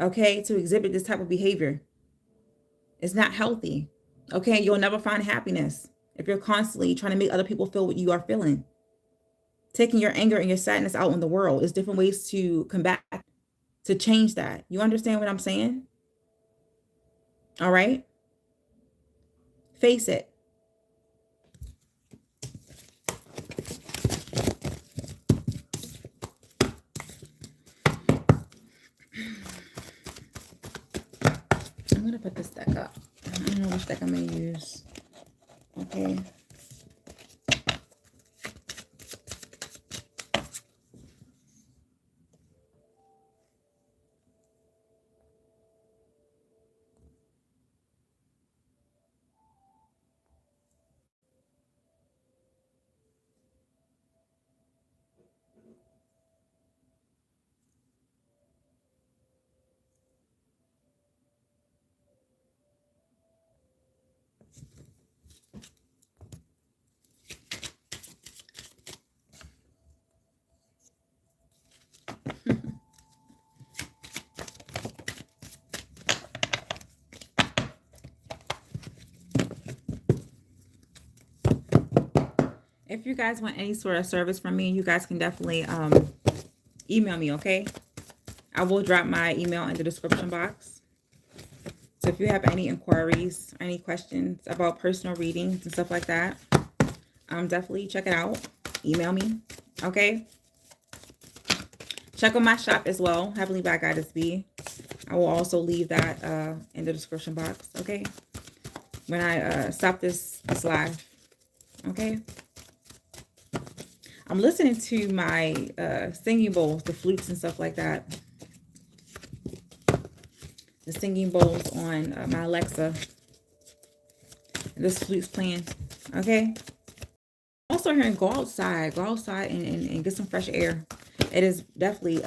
Okay? To exhibit this type of behavior. It's not healthy. Okay? You'll never find happiness if you're constantly trying to make other people feel what you are feeling. Taking your anger and your sadness out in the world is different ways to combat, to change that. You understand what I'm saying? All right? Face it. that I'm going to use. Okay. If you guys want any sort of service from me, you guys can definitely email me, okay? I will drop my email in the description box. So if you have any inquiries, any questions about personal readings and stuff like that, definitely check it out. Email me, okay? Check on my shop as well, Heavenly by Goddess B. I will also leave that in the description box, okay? When I stop this live, okay? I'm listening to my singing bowls, the flutes and stuff like that. The singing bowls on my Alexa. And this flute's playing, okay? Also hearing go outside and get some fresh air. It is definitely,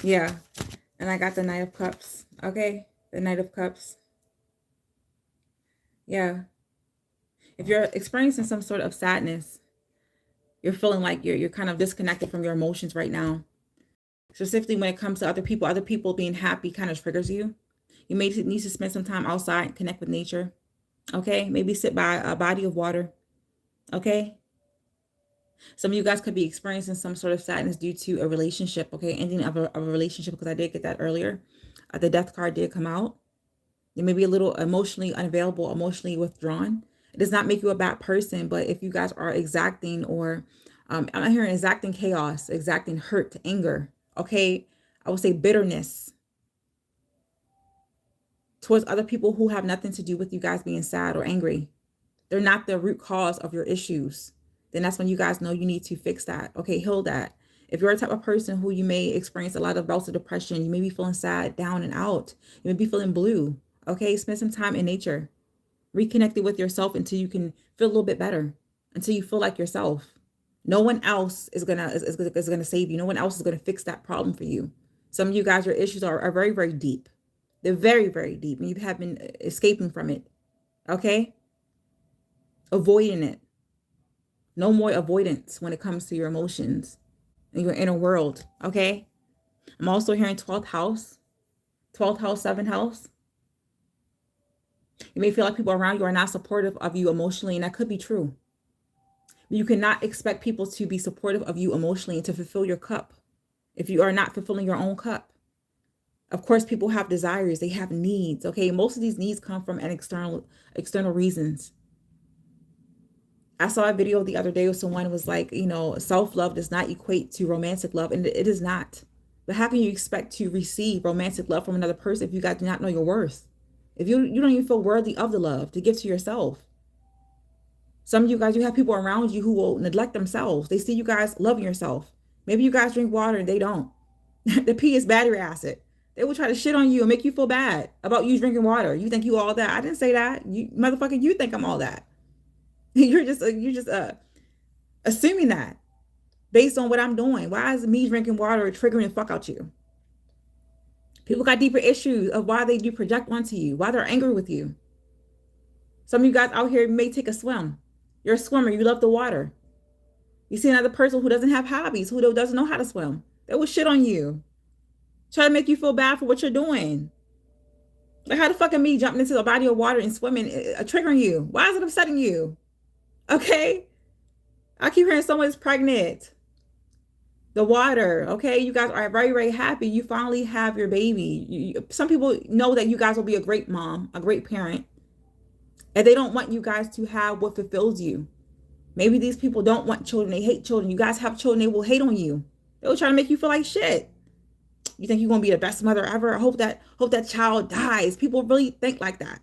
yeah. And I got the Knight of Cups, okay? The Knight of Cups. Yeah. If you're experiencing some sort of sadness, you're feeling like you're kind of disconnected from your emotions right now. Specifically when it comes to other people being happy kind of triggers you. You may need to spend some time outside and connect with nature. Okay? Maybe sit by a body of water. Okay? Some of you guys could be experiencing some sort of sadness due to a relationship. Okay? Ending of a relationship, because I did get that earlier. The Death card did come out. You may be a little emotionally unavailable, emotionally withdrawn. It does not make you a bad person, but if you guys are exacting or I'm hearing exacting chaos, exacting hurt, anger, okay? I would say bitterness towards other people who have nothing to do with you guys being sad or angry. They're not the root cause of your issues. Then that's when you guys know you need to fix that. Okay, heal that. If you're a type of person who you may experience a lot of bouts of depression, you may be feeling sad, down and out. You may be feeling blue. Okay, spend some time in nature. Reconnect with yourself until you can feel a little bit better, until you feel like yourself. No one else is gonna save you. No one else is gonna fix that problem for you. Some of you guys, your issues are very, very deep. They're very, very deep, and you have been escaping from it. Okay? Avoiding it. No more avoidance when it comes to your emotions and your inner world. Okay? I'm also hearing 12th house, 7th house. You may feel like people around you are not supportive of you emotionally, and that could be true. You cannot expect people to be supportive of you emotionally and to fulfill your cup if you are not fulfilling your own cup. Of course, people have desires, they have needs, okay? Most of these needs come from an external reasons. I saw a video the other day where someone was like, you know, self-love does not equate to romantic love, and it is not. But how can you expect to receive romantic love from another person if you guys do not know your worth? If you don't even feel worthy of the love to give to yourself. Some of you guys, you have people around you who will neglect themselves. They see you guys loving yourself. Maybe you guys drink water and they don't. The P is battery acid. They will try to shit on you and make you feel bad about you drinking water. You think you all that. I didn't say that. You motherfucker, you think I'm all that. You're just assuming that based on what I'm doing. Why is me drinking water triggering the fuck out you? People got deeper issues of why they do project onto you, why they're angry with you. Some of you guys out here may take a swim. You're a swimmer. You love the water. You see another person who doesn't have hobbies, who doesn't know how to swim. They will shit on you. Try to make you feel bad for what you're doing. Like how the fuck am me jumping into a body of water and swimming triggering you? Why is it upsetting you? Okay? I keep hearing someone's pregnant. The water, okay? You guys are very, very happy. You finally have your baby. Some people know that you guys will be a great mom, a great parent. And they don't want you guys to have what fulfills you. Maybe these people don't want children. They hate children. You guys have children. They will hate on you. They will try to make you feel like shit. You think you're going to be the best mother ever? I hope that child dies. People really think like that.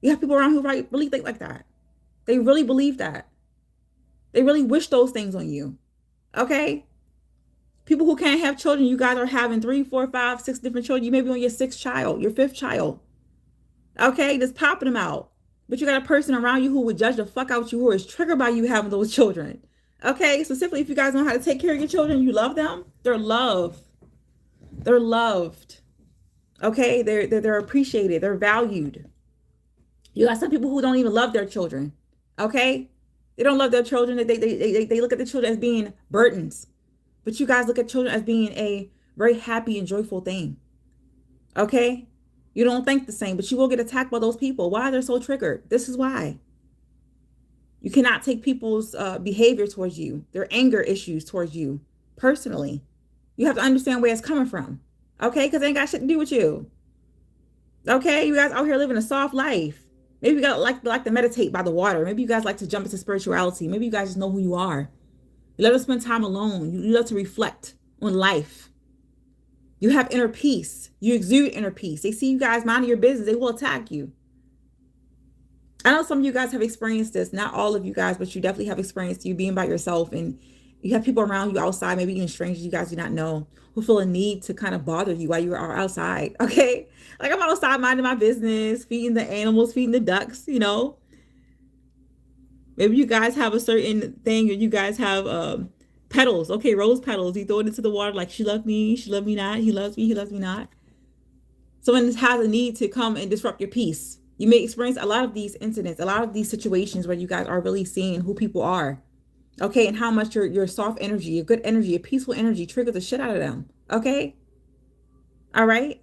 You have people around who really think like that. They really believe that. They really wish those things on you. Okay? People who can't have children, you guys are having 3, 4, 5, 6 different children. You may be on your 6th child, your 5th child. Okay? Just popping them out. But you got a person around you who would judge the fuck out you, who is triggered by you having those children. Okay? Specifically, if you guys know how to take care of your children, you love them, they're loved. They're loved. Okay? They're appreciated. They're valued. You got some people who don't even love their children. Okay? They don't love their children. They look at the children as being burdens. But you guys look at children as being a very happy and joyful thing. Okay? You don't think the same, but you will get attacked by those people. Why? They're so triggered. This is why. You cannot take people's behavior towards you, their anger issues towards you personally. You have to understand where it's coming from. Okay? Because it ain't got shit to do with you. Okay? You guys out here living a soft life. Maybe you guys like to meditate by the water. Maybe you guys like to jump into spirituality. Maybe you guys just know who you are. You love to spend time alone. You love to reflect on life. You have inner peace. You exude inner peace. They see you guys minding your business, they will attack you. I know some of you guys have experienced this. Not all of you guys, but you definitely have experienced you being by yourself, and you have people around you outside, maybe even strangers you guys do not know, who feel a need to kind of bother you while you are outside. Okay? Like, I'm outside minding my business, feeding the animals, feeding the ducks, you know. Maybe you guys have a certain thing, or you guys have petals. Okay, rose petals. You throw it into the water like, she loved me not. He loves me not. Someone has a need to come and disrupt your peace. You may experience a lot of these incidents, a lot of these situations where you guys are really seeing who people are. Okay, and how much your soft energy, your good energy, your peaceful energy triggers the shit out of them. Okay? All right?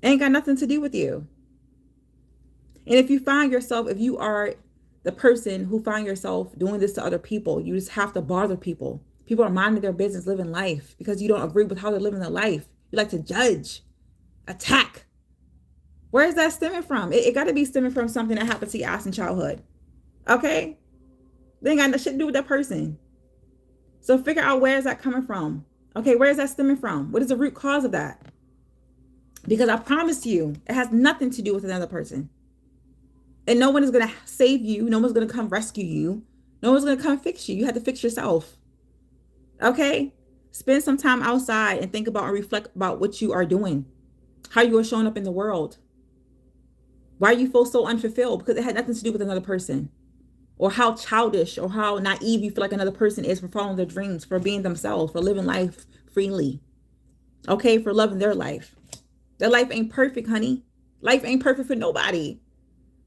Ain't got nothing to do with you. And if you find yourself, if you are the person who find yourself doing this to other people, you just have to bother people. People are minding their business, living life, because you don't agree with how they're living their life. You like to judge, attack. Where is that stemming from? It got to be stemming from something that happened to your ass in childhood. Okay? They ain't got no shit to do with that person. So figure out, where is that coming from? Okay, where is that stemming from? What is the root cause of that? Because I promise you, it has nothing to do with another person. And no one is going to save you. No one's going to come rescue you. No one's going to come fix you. You have to fix yourself. Okay? Spend some time outside and think about and reflect about what you are doing. How you are showing up in the world. Why you feel so unfulfilled? Because it had nothing to do with another person. Or how childish or how naive you feel like another person is for following their dreams, for being themselves, for living life freely. Okay? For loving their life. Their life ain't perfect, honey. Life ain't perfect for nobody.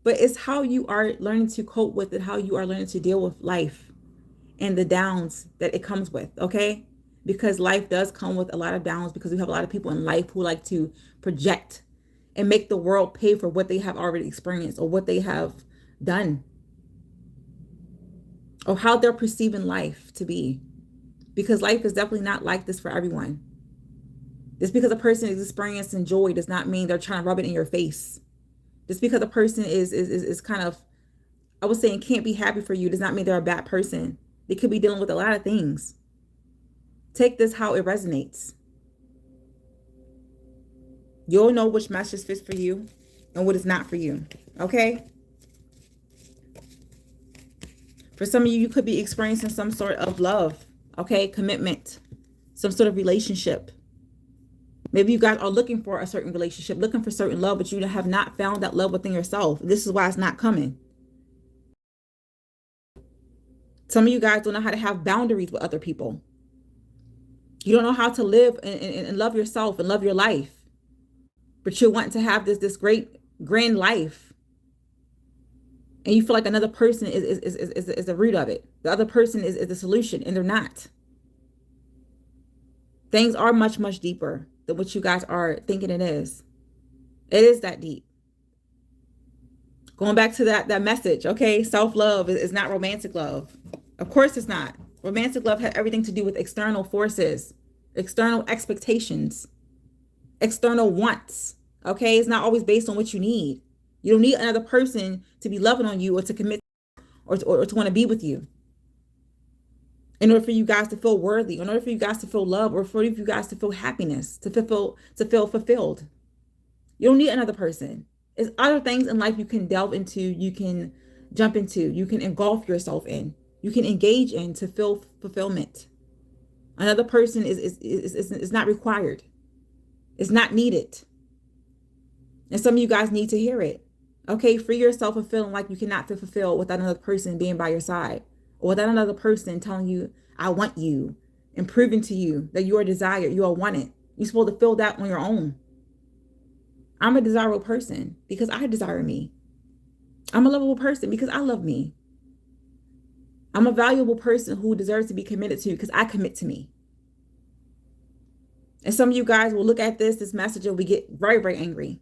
But it's how you are learning to cope with it, how you are learning to deal with life and the downs that it comes with, okay? Because life does come with a lot of downs, because we have a lot of people in life who like to project and make the world pay for what they have already experienced or what they have done or how they're perceiving life to be. Because life is definitely not like this for everyone. Just because a person is experiencing joy does not mean they're trying to rub it in your face. Just because a person is kind of, I was saying, can't be happy for you does not mean they're a bad person. They could be dealing with a lot of things. Take this how it resonates. You'll know which message fits for you and what is not for you. Okay? For some of you, you could be experiencing some sort of love. Okay? Commitment. Some sort of relationship. Maybe you guys are looking for a certain relationship, looking for certain love, but you have not found that love within yourself. This is why it's not coming. Some of you guys don't know how to have boundaries with other people. You don't know how to live and love yourself and love your life. But you're wanting to have this great, grand life. And you feel like another person is the root of it. The other person is the solution, and they're not. Things are much, much deeper than what you guys are thinking it is. It is that deep. Going back to that message, okay? Self-love is not romantic love. Of course it's not. Romantic love has everything to do with external forces, external expectations, external wants, okay? It's not always based on what you need. You don't need another person to be loving on you or to commit or to want to be with you. In order for you guys to feel worthy, in order for you guys to feel love, or for you guys to feel happiness, to feel fulfilled. You don't need another person. There's other things in life you can delve into, you can jump into, you can engulf yourself in, you can engage in to feel fulfillment. Another person is not required. It's not needed. And some of you guys need to hear it. Okay, free yourself of feeling like you cannot feel fulfilled without another person being by your side, or without another person telling you, I want you, and proving to you that you are desired, you are wanted. You're supposed to feel that on your own. I'm a desirable person because I desire me. I'm a lovable person because I love me. I'm a valuable person who deserves to be committed to because I commit to me. And some of you guys will look at this message, and we get very, very angry,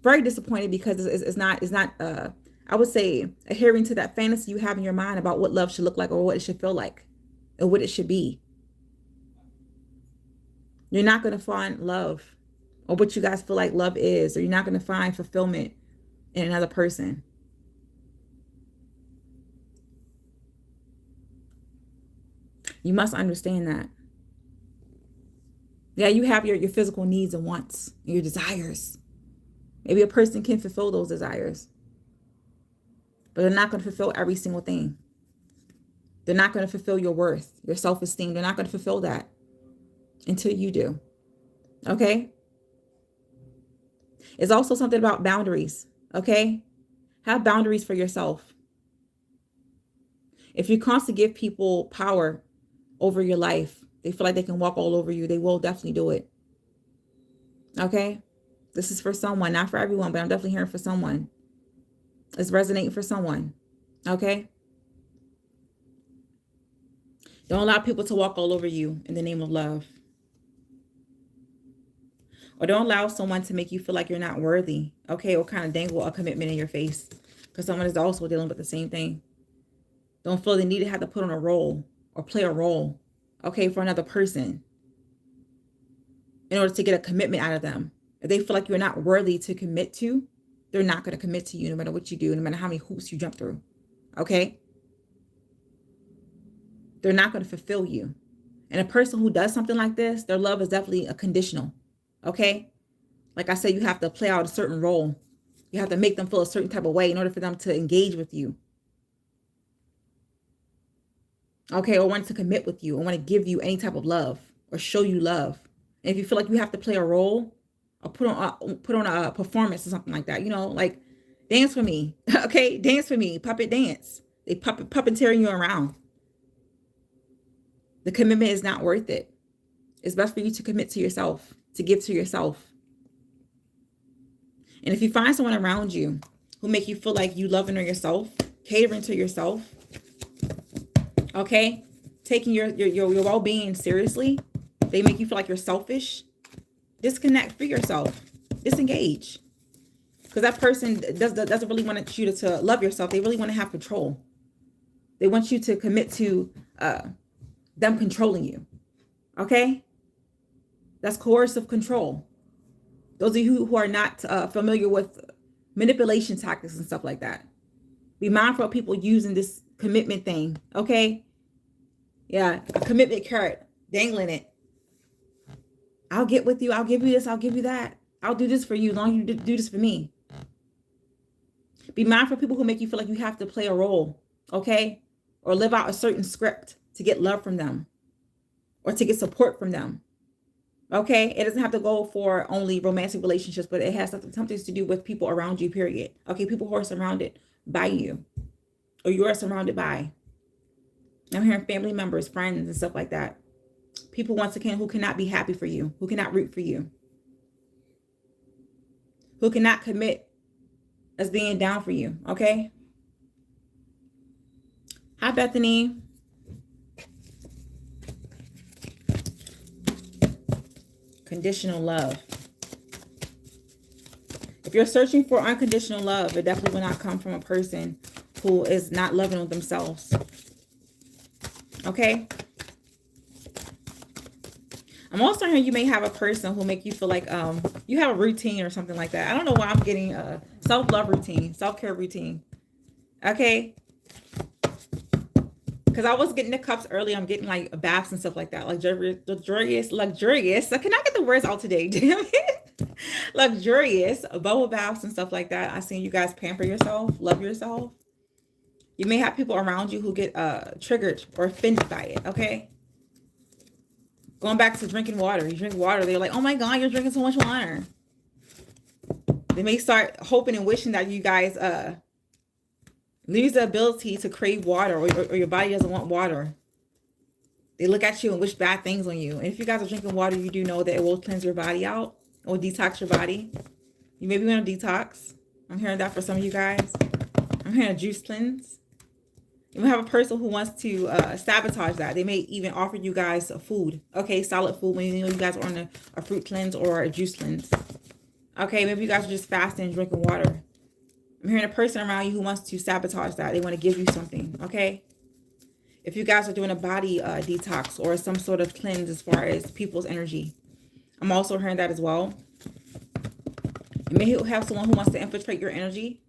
very disappointed, because it's not I would say, adhering to that fantasy you have in your mind about what love should look like, or what it should feel like, or what it should be. You're not going to find love, or what you guys feel like love is, or you're not going to find fulfillment in another person. You must understand that. Yeah, you have your physical needs and wants, and your desires. Maybe a person can fulfill those desires, but they're not going to fulfill every single thing. They're not going to fulfill your worth, your self-esteem. They're not going to fulfill that until you do. Okay? It's also something about boundaries. Okay? Have boundaries for yourself. If you constantly give people power over your life, they feel like they can walk all over you, they will definitely do it. Okay? This is for someone, not for everyone, but I'm definitely hearing for someone. It's resonating for someone. Okay? Don't allow people to walk all over you in the name of love. Or don't allow someone to make you feel like you're not worthy. Okay? Or kind of dangle a commitment in your face, because someone is also dealing with the same thing. Don't feel the need to have to put on a role or play a role, okay, for another person in order to get a commitment out of them. If they feel like you're not worthy to commit to, they're not going to commit to you no matter what you do, no matter how many hoops you jump through. Okay? They're not going to fulfill you. And a person who does something like this, their love is definitely a conditional. Okay? Like I said, you have to play out a certain role. You have to make them feel a certain type of way in order for them to engage with you. Okay? Or want to commit with you, or want to give you any type of love, or show you love. And if you feel like you have to play a role, or put on a performance or something like that, like dance for me. Okay? Dance for me. Puppet dance. They puppeteering you around. The commitment is not worth it. It's best for you to commit to yourself, to give to yourself. And if you find someone around you who make you feel like you loving her yourself, catering to yourself, okay, taking your well-being seriously, they make you feel like you're selfish, disconnect, free yourself, disengage. Because that person doesn't really want you to love yourself. They really want to have control. They want you to commit to them controlling you. Okay? That's coercive control. Those of you who are not familiar with manipulation tactics and stuff like that, be mindful of people using this commitment thing. Okay? Yeah, a commitment carrot, dangling it. I'll get with you. I'll give you this. I'll give you that. I'll do this for you as long as you do this for me. Be mindful of people who make you feel like you have to play a role, okay? Or live out a certain script to get love from them, or to get support from them, okay? It doesn't have to go for only romantic relationships, but it has something to do with people around you, period. Okay, people who are surrounded by you, or you are surrounded by. I'm hearing family members, friends, and stuff like that. People, once again, who cannot be happy for you, who cannot root for you, who cannot commit as being down for you, okay? Hi, Bethany. Conditional love. If you're searching for unconditional love, it definitely will not come from a person who is not loving of themselves. Okay? I'm also hearing you may have a person who make you feel like you have a routine or something like that. I don't know why I'm getting a self-love routine, self-care routine. Okay? Because I was getting the cups early. I'm getting like baths and stuff like that. Luxurious. Can I get the words out today? Damn it. luxurious bubble baths and stuff like that. I seen you guys pamper yourself, love yourself. You may have people around you who get triggered or offended by it, okay? Going back to drinking water. You drink water, they're like, oh my God, you're drinking so much water. They may start hoping and wishing that you guys lose the ability to crave water, or your body doesn't want water. They look at you and wish bad things on you. And if you guys are drinking water, you do know that it will cleanse your body out. It will detox your body. You may be on a detox. I'm hearing that for some of you guys. I'm hearing a juice cleanse. You may have a person who wants to sabotage that. They may even offer you guys food. Okay, solid food when you know you guys are on a fruit cleanse or a juice cleanse. Okay, maybe you guys are just fasting and drinking water. I'm hearing a person around you who wants to sabotage that. They want to give you something, okay? If you guys are doing a body detox or some sort of cleanse as far as people's energy. I'm also hearing that as well. You may have someone who wants to infiltrate your energy.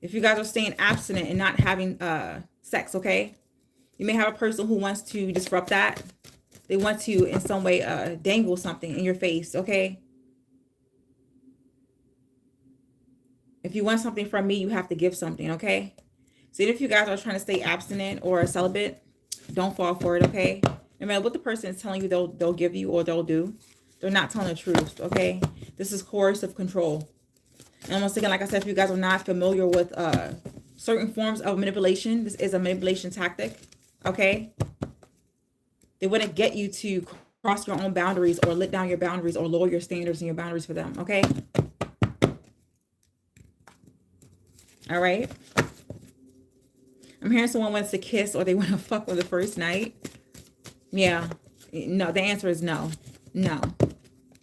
If you guys are staying abstinent and not having sex, okay? You may have a person who wants to disrupt that. They want to, in some way, dangle something in your face, okay? If you want something from me, you have to give something, okay? So if you guys are trying to stay abstinent or celibate, don't fall for it, okay? No matter what the person is telling you they'll give you or they'll do, they're not telling the truth, okay? This is coercive control. And once again, like I said, if you guys are not familiar with certain forms of manipulation, this is a manipulation tactic, okay? They wouldn't get you to cross your own boundaries or let down your boundaries or lower your standards and your boundaries for them, okay? All right? I'm hearing someone wants to kiss or they want to fuck on the first night. Yeah. No, the answer is no. No.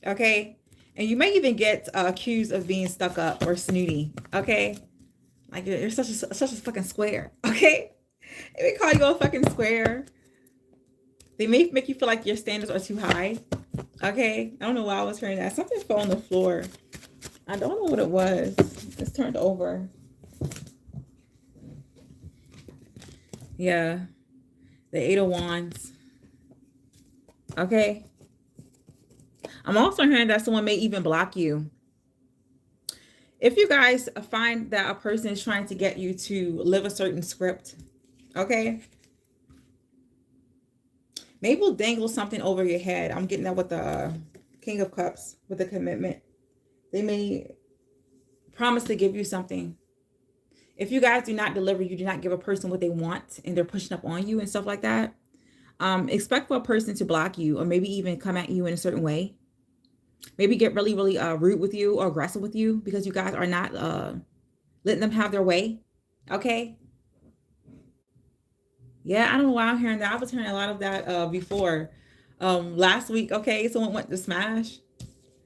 Okay? And you may even get accused of being stuck up or snooty. Okay? Like, you're such a fucking square. Okay? They may call you a fucking square. They may make you feel like your standards are too high. Okay? I don't know why I was hearing that. Something fell on the floor. I don't know what it was. It's turned over. Yeah, the Eight of Wands. Okay. I'm also hearing that someone may even block you. If you guys find that a person is trying to get you to live a certain script, okay, maybe we'll dangle something over your head. I'm getting that with the King of Cups, with the commitment. They may promise to give you something. If you guys do not deliver, you do not give a person what they want, and they're pushing up on you and stuff like that, expect for a person to block you or maybe even come at you in a certain way. Maybe get really, really rude with you or aggressive with you because you guys are not letting them have their way. Okay? Yeah, I don't know why I'm hearing that. I was hearing a lot of that before. Last week, okay, someone went to smash.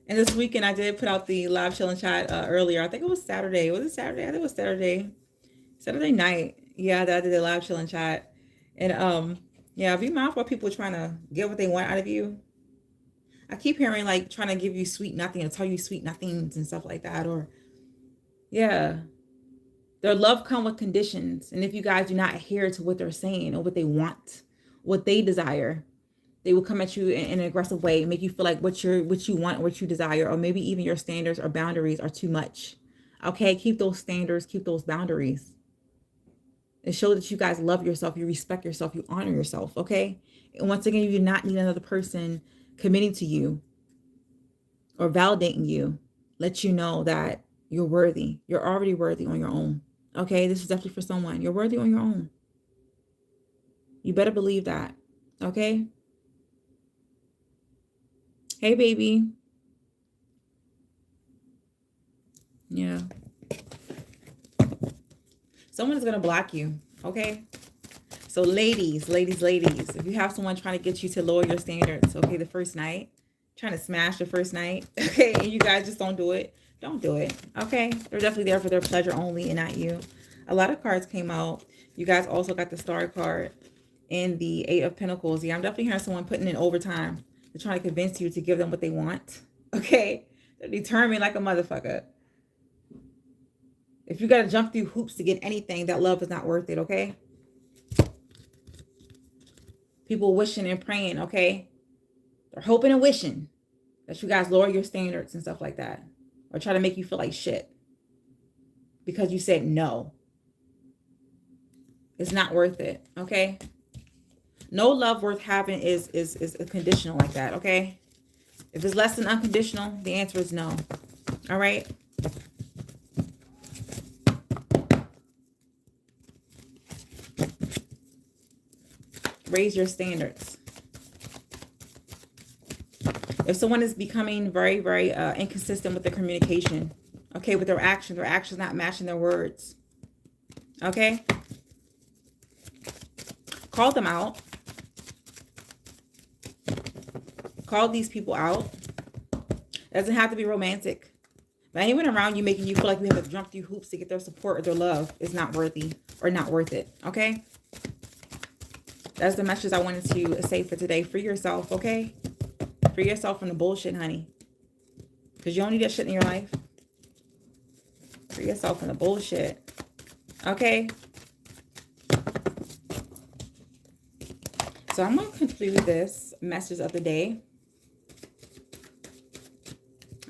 And this weekend, I did put out the live chill and chat earlier. I think it was Saturday. Was it Saturday? I think it was Saturday. Saturday night. Yeah, that I did the live chill and chat. And yeah, be mindful of people trying to get what they want out of you. I keep hearing like trying to give you sweet nothing or tell you sweet nothings and stuff like that. Or yeah. Their love come with conditions. And if you guys do not adhere to what they're saying or what they want, what they desire, they will come at you in an aggressive way and make you feel like what you want, what you desire, or maybe even your standards or boundaries are too much. Okay, keep those standards, keep those boundaries. And show that you guys love yourself, you respect yourself, you honor yourself, okay? And once again, you do not need another person committing to you or validating you. Let you know that you're worthy. You're already worthy on your own. Okay, this is definitely for someone. You're worthy on your own. You better believe that, okay? Hey, baby. Yeah. Someone is going to block you, okay? So ladies, if you have someone trying to get you to lower your standards, okay, the first night, trying to smash the first night, okay, and you guys just don't do it, don't do it, okay? They're definitely there for their pleasure only and not you. A lot of cards came out. You guys also got the Star card and the Eight of Pentacles. Yeah, I'm definitely hearing someone putting in overtime. They're trying to convince you to give them what they want, okay? They're determined like a motherfucker. If you got to jump through hoops to get anything, that love is not worth it, okay? People wishing and praying, okay? They're hoping and wishing. That you guys lower your standards and stuff like that. Or try to make you feel like shit. Because you said no. It's not worth it. Okay? No love worth having is a conditional like that. Okay? If it's less than unconditional, the answer is no. All right? Raise your standards. If someone is becoming very, very inconsistent with their communication, okay, with their actions not matching their words, okay, call them out. Call these people out. It doesn't have to be romantic. But anyone around you making you feel like you have to jump through hoops to get their support or their love is not worthy or not worth it, okay? That's the message I wanted to say for today. Free yourself, okay? Free yourself from the bullshit, honey. Because you don't need that shit in your life. Free yourself from the bullshit. Okay? So I'm going to conclude this message of the day.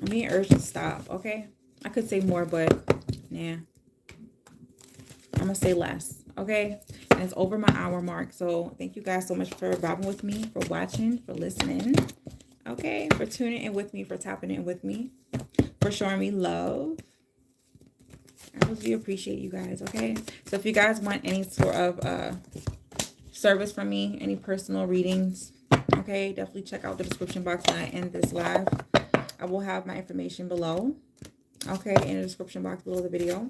I'm being urged to stop, okay? I could say more, but nah. I'm going to say less, okay? And it's over my hour mark. So thank you guys so much for vibing with me, for watching, for listening. Okay, for tuning in with me, for tapping in with me, for showing me love. I really appreciate you guys, okay? So if you guys want any sort of service from me, any personal readings, okay, definitely check out the description box when I end this live. I will have my information below, okay, in the description box below the video.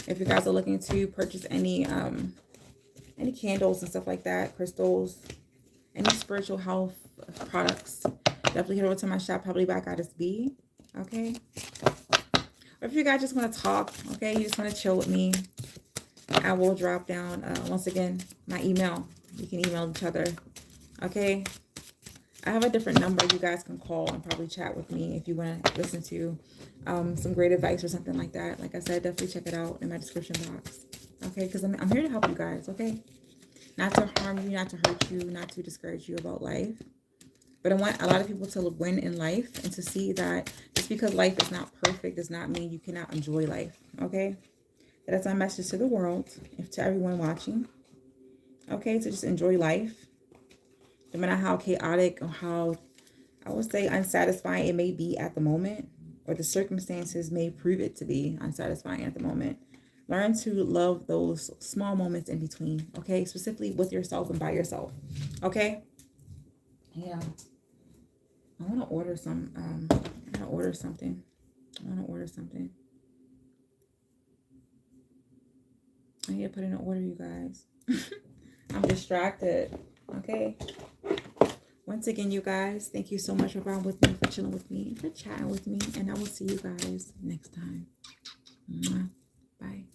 If you guys are looking to purchase any candles and stuff like that, crystals, any spiritual health products, definitely head over to my shop, Probably by Goddess B, okay? Or if you guys just want to talk, okay, you just want to chill with me, I will drop down, once again, my email. You can email each other, okay? I have a different number you guys can call and probably chat with me if you want to listen to some great advice or something like that. Like I said, definitely check it out in my description box, okay? Because I'm here to help you guys, okay? Not to harm you, not to hurt you, not to discourage you about life. But I want a lot of people to win in life and to see that just because life is not perfect does not mean you cannot enjoy life, okay? That's my message to the world, if to everyone watching, okay? To just enjoy life. No matter how chaotic or how, I would say, unsatisfying it may be at the moment, or the circumstances may prove it to be unsatisfying at the moment. Learn to love those small moments in between, okay? Specifically with yourself and by yourself, okay? Yeah. I want to order some, I want to order something. I need to put in an order, you guys. I'm distracted, okay? Once again, you guys, thank you so much for being with me, for chilling with me, for chatting with me, and I will see you guys next time. Bye.